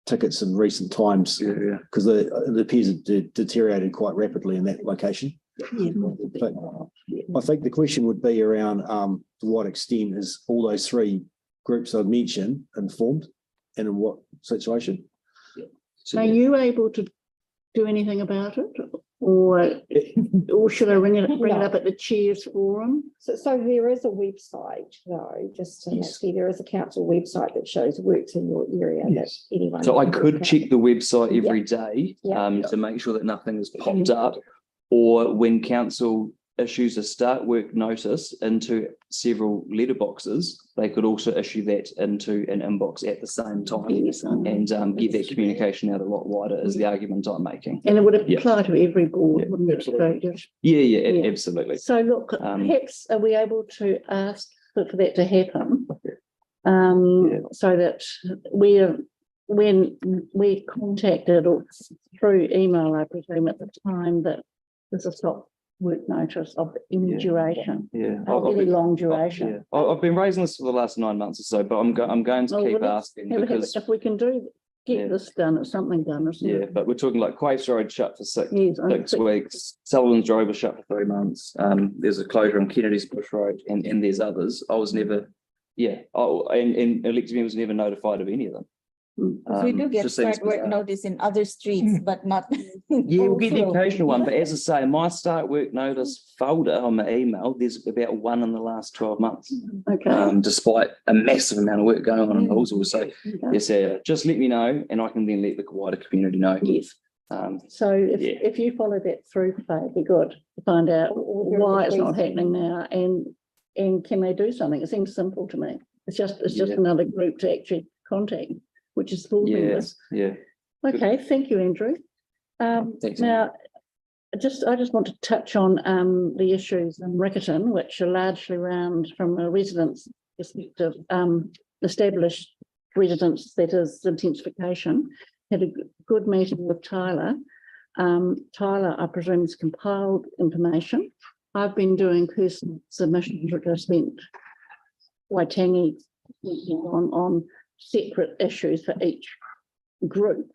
Speaker 12: tickets in recent times because it appears it deteriorated quite rapidly in that location. But I think the question would be around to what extent is all those 3 groups I've mentioned informed, and in what situation?
Speaker 2: Are you able to do anything about it, or should I bring it up at the chairs forum?
Speaker 14: So there is a website though, just to see, there is a council website that shows works in your area that anyone.
Speaker 1: So I could check the website every day
Speaker 14: Yeah.
Speaker 1: to make sure that nothing has popped up, or when council issues a start work notice into several letterboxes, they could also issue that into an inbox at the same time and get that communication out a lot wider is the argument I'm making.
Speaker 2: And it would apply to every board, wouldn't it?
Speaker 1: Yeah, absolutely.
Speaker 2: So look, perhaps are we able to ask for that to happen? So that when we contacted or through email, I presume at the time, that there's a stop work notice of any duration, really long duration.
Speaker 1: I've been raising this for the last 9 months or so, but I'm going to keep asking because
Speaker 2: if we can get this done, it's something done, isn't it?
Speaker 1: but we're talking like Quaifs Road shut for 6 weeks, Sullivan's Road was shut for 3 months. There's a closure on Kennedy's Bush Road, and there's others. I was never, and elected members never notified of any of them.
Speaker 10: We do get start work notice in other streets, but not.
Speaker 1: We'll get the occasional one, but as I say, my start work notice folder on my email, there's about 1 in the last 12 months.
Speaker 2: Okay.
Speaker 1: Despite a massive amount of work going on in Halswell. So just let me know, and I can then let the wider community know.
Speaker 2: Yes. So if you follow that through, it'd be good to find out why it's not happening now, and can they do something? It seems simple to me. It's just another group to actually contact, which is full members. Okay, thank you, Andrew. Now, I just want to touch on the issues in Riccarton, which are largely around, from a resident's perspective, established residents, that is intensification. Had a good meeting with Tyler. Tyler, I presume, has compiled information. I've been doing personal submissions, which I spent Waitangi on separate issues for each group.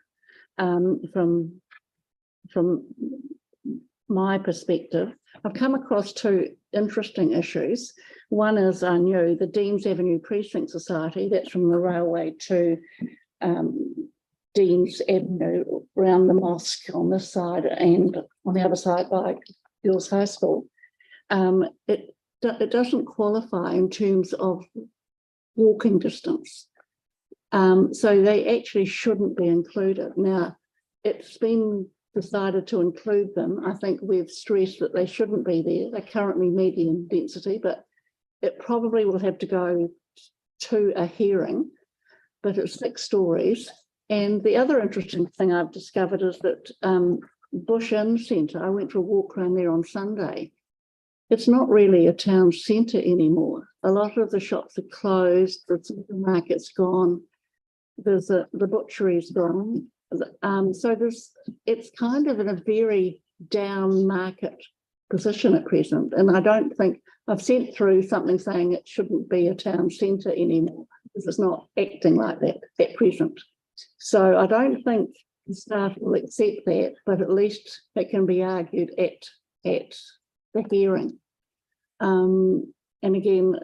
Speaker 2: From my perspective, I've come across 2 interesting issues. One is, I knew the Deans Avenue Precinct Society, that's from the railway to Deans Avenue, around the mosque on this side, and on the other side by Girls High School. It doesn't qualify in terms of walking distance. So they actually shouldn't be included. Now, it's been decided to include them. I think we've stressed that they shouldn't be there. They're currently medium density, but it probably will have to go to a hearing, but it's 6 stories. And the other interesting thing I've discovered is that Bush Inn Centre, I went for a walk around there on Sunday. It's not really a town centre anymore. A lot of the shops are closed, the supermarket's gone, the butchery's gone. So it's kind of in a very down market position at present. And I don't think, I've sent through something saying it shouldn't be a town centre anymore because it's not acting like that at present. So I don't think the staff will accept that, but at least it can be argued at the hearing. And again,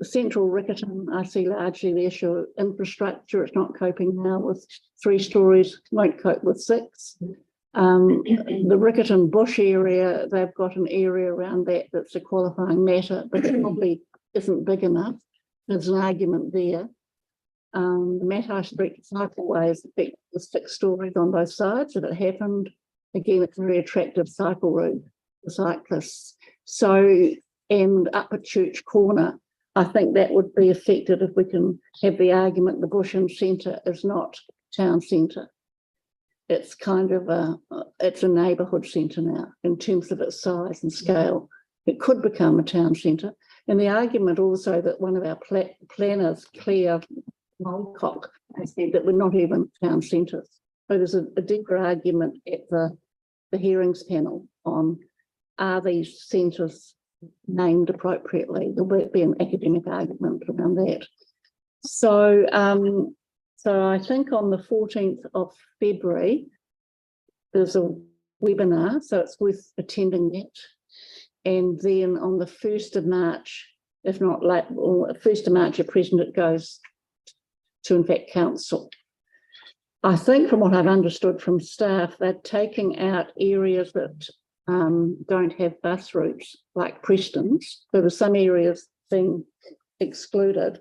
Speaker 2: Central Riccarton, I see largely the issue of infrastructure. It's not coping now with 3 stories, won't cope with 6. The Riccarton Bush area, they've got an area around that that's a qualifying matter, but it probably isn't big enough. There's an argument there. The Matai Street cycleways with 6 stories on both sides. If it happened, again, it's a very attractive cycle route for cyclists. So, and up at Church Corner, I think that would be affected if we can have the argument the Bush Inn Centre is not town centre. It's kind of it's a neighbourhood centre now in terms of its size and scale. It could become a town centre. And the argument also that one of our planners, Claire Mulcock, has said that we're not even town centres. So there's a deeper argument at the hearings panel on, are these centres named appropriately? There'll be an academic argument around that. So, so I think on the 14th of February, there's a webinar, so it's worth attending that. And then on the 1st of March, if not late, or 1st of March at present, it goes to, in fact, council. I think from what I've understood from staff, they're taking out areas that don't have bus routes, like Preston's. There were some areas being excluded.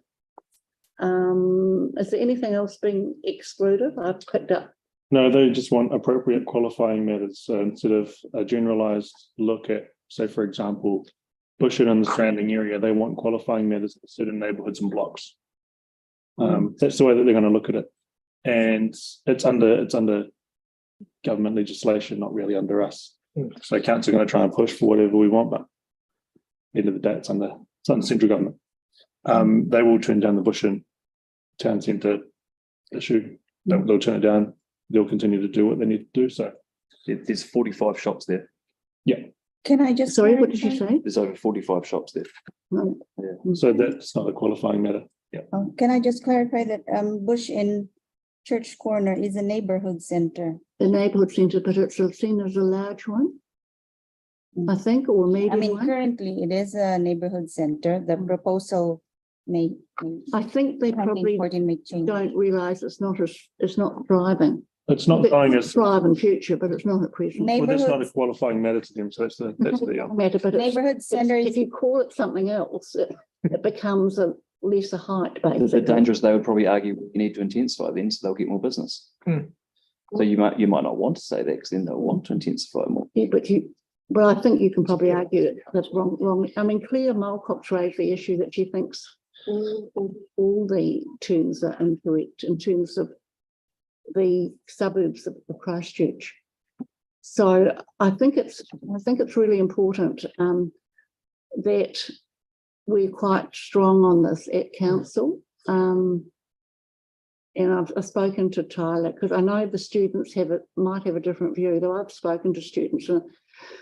Speaker 2: Is there anything else being excluded? I've picked up.
Speaker 7: No, they just want appropriate qualifying matters. So instead of a generalised look at, say, for example, Bush Inn and the surrounding area, they want qualifying matters in certain neighbourhoods and blocks. That's the way that they're going to look at it. And it's under government legislation, not really under us. So council are going to try and push for whatever we want, but at the end of the day, it's under central government. They will turn down the Bush Inn town centre issue. They'll turn it down. They'll continue to do what they need to do. So
Speaker 1: there's 45 shops there.
Speaker 7: Yeah.
Speaker 10: Can I just?
Speaker 2: Sorry, what did you say?
Speaker 1: There's over 45 shops there.
Speaker 2: No.
Speaker 1: Yeah.
Speaker 7: So that's not a qualifying matter. Yeah.
Speaker 10: Can I just clarify that Bush Inn Church Corner is a neighbourhood centre?
Speaker 2: The neighbourhood centre, but it's seen as a large one, I think, or medium.
Speaker 10: I mean,
Speaker 2: one.
Speaker 10: currently it is a neighbourhood centre. The proposal may.
Speaker 2: I think they probably don't realise it's not thriving.
Speaker 7: It's not going as
Speaker 2: thrive in future, but it's not at present.
Speaker 7: well, that's not a qualifying matter to them. So that's the
Speaker 2: matter. But
Speaker 10: neighbourhood centre.
Speaker 2: If you call it something else, it becomes a lesser height. Basically,
Speaker 1: the dangerous. They would probably argue you need to intensify then, so they'll get more business. So you might not want to say that because then they'll want to intensify more.
Speaker 2: Yeah, but I think you can probably argue that that's wrong. I mean, Claire Mulcock's raised the issue that she thinks all the terms are incorrect in terms of the suburbs of Christchurch. So I think it's really important that we're quite strong on this at council. And I've spoken to Tyler because I know the students might have a different view, though I've spoken to students. And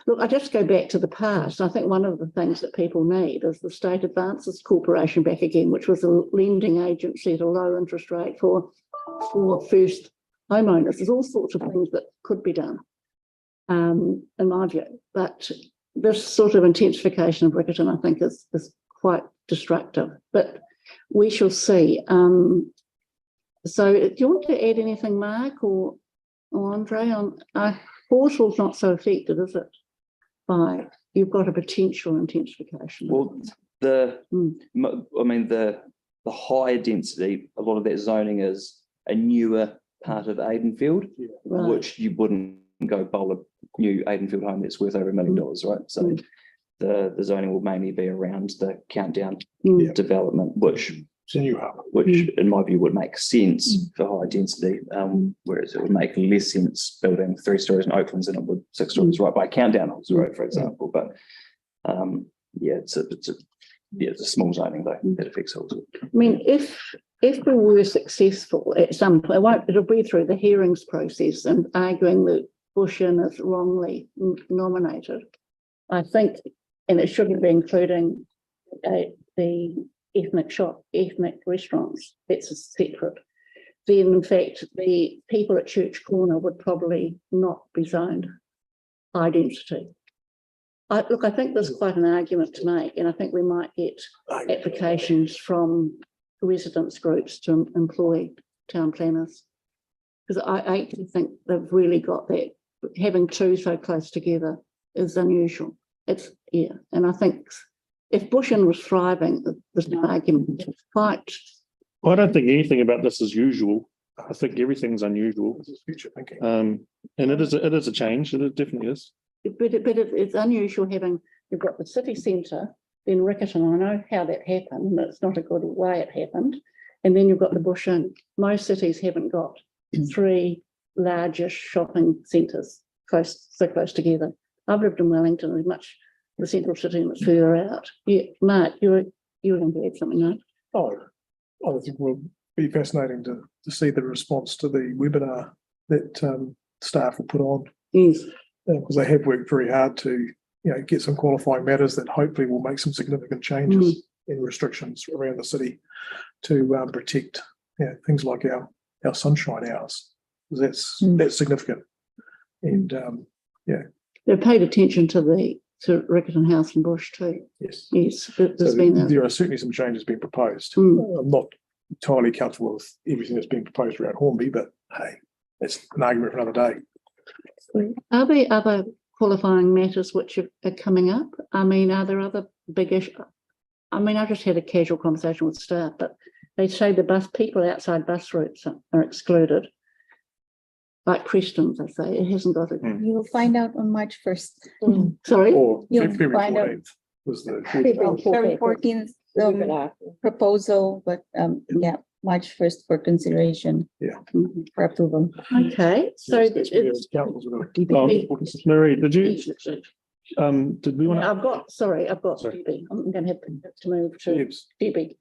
Speaker 2: look, I just go back to the past. I think one of the things that people need is the State Advances Corporation back again, which was a lending agency at a low interest rate for first homeowners. There's all sorts of things that could be done, in my view. But this sort of intensification of Riccarton, I think, is quite destructive. But we shall see. So do you want to add anything, Mark or Andre, on Horsell's not so affected, is it? By you've got a potential intensification.
Speaker 1: Well, the higher density, a lot of that zoning is a newer part of Aidenfield, which you wouldn't go bowl a new Aidenfield home that's worth over $1 million, right? So the zoning will mainly be around the countdown development, which
Speaker 6: It's a new hub.
Speaker 1: which in my view would make sense for high density, whereas it would make less sense building 3 stories in Oaklands than it would 6 stories right by Countdown Hills Road, for example. But yeah, it's a small zoning though that affects Hillswood.
Speaker 2: I mean, if we were successful at some point, it'll be through the hearings process and arguing that Bush Inn is wrongly nominated. I think, and it shouldn't be including the ethnic restaurants. That's a separate. Then, in fact, the people at Church Corner would probably not be zoned high density. I think there's quite an argument to make, and I think we might get applications from residents groups to employ town planners. Because I actually think they've really got that. Having two so close together is unusual. And I think if Bush Inn was thriving, there's no argument. It's quite.
Speaker 7: I don't think anything about this is usual. I think everything's unusual.
Speaker 6: This is future thinking.
Speaker 7: And it is a change. It definitely is.
Speaker 2: But it's unusual having, you've got the city centre, then Riccarton. I know how that happened, and it's not a good way it happened. And then you've got the Bush Inn. Most cities haven't got 3 largest shopping centres so close together. I've lived in Wellington, the central city was further out. Yeah, Mark, you were going to add something, right?
Speaker 6: Oh, I think it will be fascinating to see the response to the webinar that staff will put on.
Speaker 2: Yes.
Speaker 6: Because they have worked very hard to, get some qualifying matters that hopefully will make some significant changes in restrictions around the city to protect things like our sunshine hours. That's significant. And
Speaker 2: they've paid attention to Riccarton House and Bush too.
Speaker 6: Yes.
Speaker 2: There
Speaker 6: are certainly some changes being proposed. I'm not entirely comfortable with everything that's being proposed around Hornby, but hey, that's an argument for another day.
Speaker 2: Are there other qualifying matters which are coming up? I mean, are there other big issues? I mean, I just had a casual conversation with staff, but they say people outside bus routes are excluded. Like Preston, they say, it hasn't got it.
Speaker 10: You will find out on March 1st.
Speaker 2: Sorry?
Speaker 6: Or
Speaker 10: You'll
Speaker 6: February
Speaker 10: find out
Speaker 6: 14th was the
Speaker 10: February 14th proposal, but March 1st for consideration.
Speaker 6: Yeah.
Speaker 10: For approval.
Speaker 2: Okay, so
Speaker 7: Marie, did you? Did we want to?
Speaker 2: I've got Debbie. I'm going to have to move to Debbie.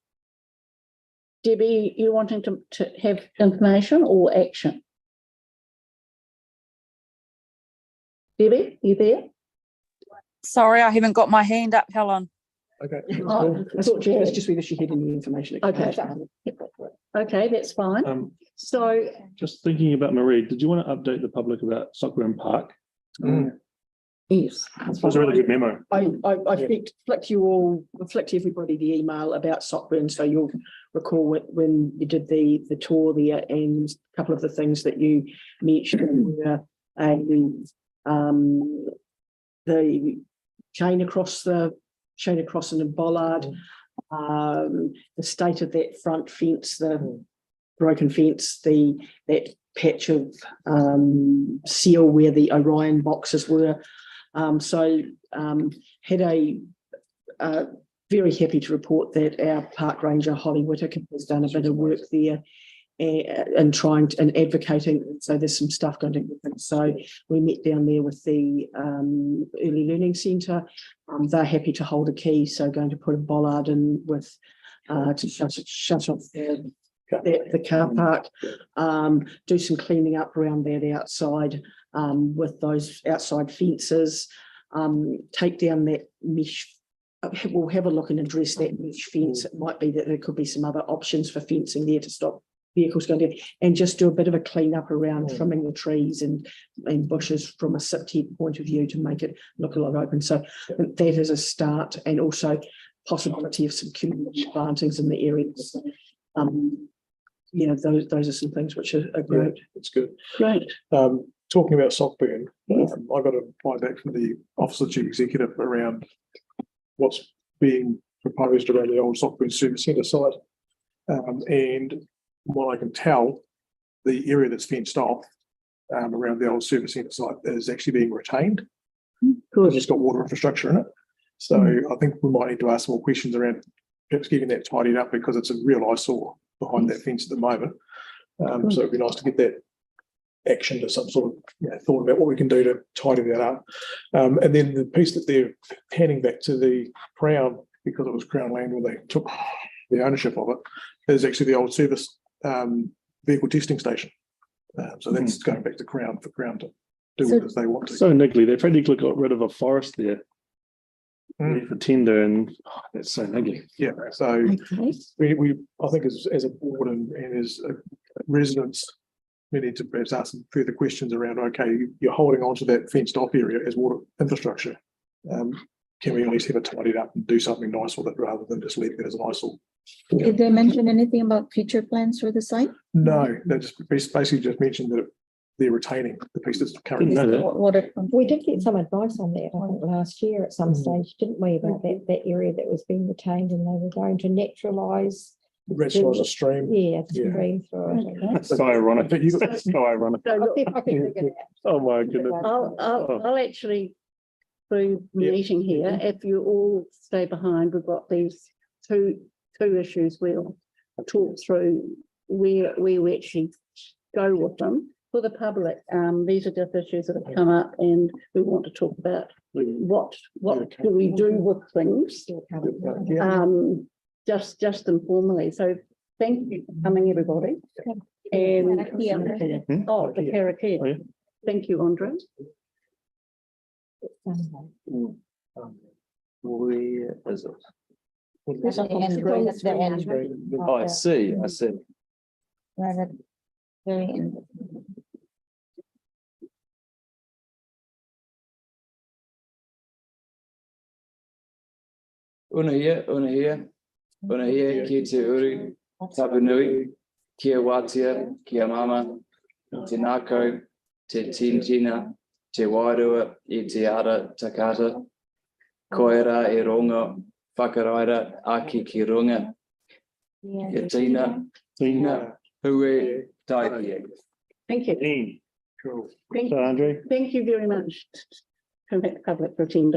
Speaker 2: Debbie, you wanting to have information or action? Debbie, you there?
Speaker 11: Sorry, I haven't got my hand up, Helen.
Speaker 6: Okay.
Speaker 3: I thought it was just whether she had any information.
Speaker 2: Okay. Okay, that's fine. So
Speaker 7: just thinking about Marie, did you want to update the public about Sockburn Park?
Speaker 2: Yes.
Speaker 7: It was a really good memo.
Speaker 3: I flicked everybody the email about Sockburn, so you'll recall when you did the tour there, and a couple of the things that you mentioned were the chain across in the bollard, the state of that front fence, the broken fence, that patch of seal where the Orion boxes were. Very happy to report that our park ranger Holly Whittaker has done a bit of work there and trying and advocating. So there's some stuff going to happen. So we met down there with the Early Learning Centre. They're happy to hold a key, so going to put a bollard in with to shut off the car park, do some cleaning up around that outside with those outside fences, take down that mesh. We'll have a look and address that mesh fence. It might be that there could be some other options for fencing there to stop vehicles going down, and just do a bit of a clean up around trimming the trees and bushes from a SIPTED point of view to make it look a lot open. So that is a start, and also possibility of some community plantings in the area. Those are some things which are great.
Speaker 6: Yeah, it's good.
Speaker 2: Great.
Speaker 6: Talking about Sockburn, I got a reply back from the Office of the Chief Executive around what's being proposed around the old Sockburn Service Centre site. And what I can tell, the area that's fenced off around the old service centre site is actually being retained. It's just got water infrastructure in it. So I think we might need to ask some more questions around perhaps getting that tidied up because it's a real eyesore behind that fence at the moment. So it'd be nice to get that action to some sort of thought about what we can do to tidy that up. And then the piece that they're handing back to the Crown, because it was Crown land when they took the ownership of it, is actually the old service vehicle testing station. So that's going back to Crown for Crown to do what they want to.
Speaker 7: So niggly, they practically got rid of a forest there. For tender, and that's so niggly.
Speaker 6: Yeah, so we I think as a board and as residents, we need to perhaps ask some further questions around, okay, you're holding on to that fenced off area as water infrastructure. Can we at least have it tidied up and do something nice with it rather than just leave it as an eyesore?
Speaker 10: Did they mention anything about future plans for the site?
Speaker 6: No, they just basically just mentioned that they're retaining the piece that's currently.
Speaker 14: We did get some advice on that, I think, last year at some stage, didn't we, about that area that was being retained, and they were going to naturalise.
Speaker 6: Rationalise a stream.
Speaker 14: Yeah, stream through it.
Speaker 7: So ironic. So ironic.
Speaker 2: So
Speaker 7: Oh my goodness.
Speaker 2: I'll actually, through the meeting here, if you all stay behind, we've got these two issues we'll talk through where we actually go with them. For the public, these are just issues that have come up, and we want to talk about what do we do with things, just informally. So thank you for coming, everybody. And the Karakia. Thank you, Andre.
Speaker 1: Where is it?
Speaker 5: Oh,
Speaker 1: Oh, I see.
Speaker 5: Very end.
Speaker 1: Una here, ki te uri, tapanui, kia watia, kia mama, te nako, te tintina, te wairua, I te ara takata, koera I ronga, whakaraira, aki ki runga, kia tina, hue, tai.
Speaker 2: Thank you.
Speaker 6: Cool.
Speaker 2: Thank
Speaker 7: So, Andre.
Speaker 2: you very much to the public for attending.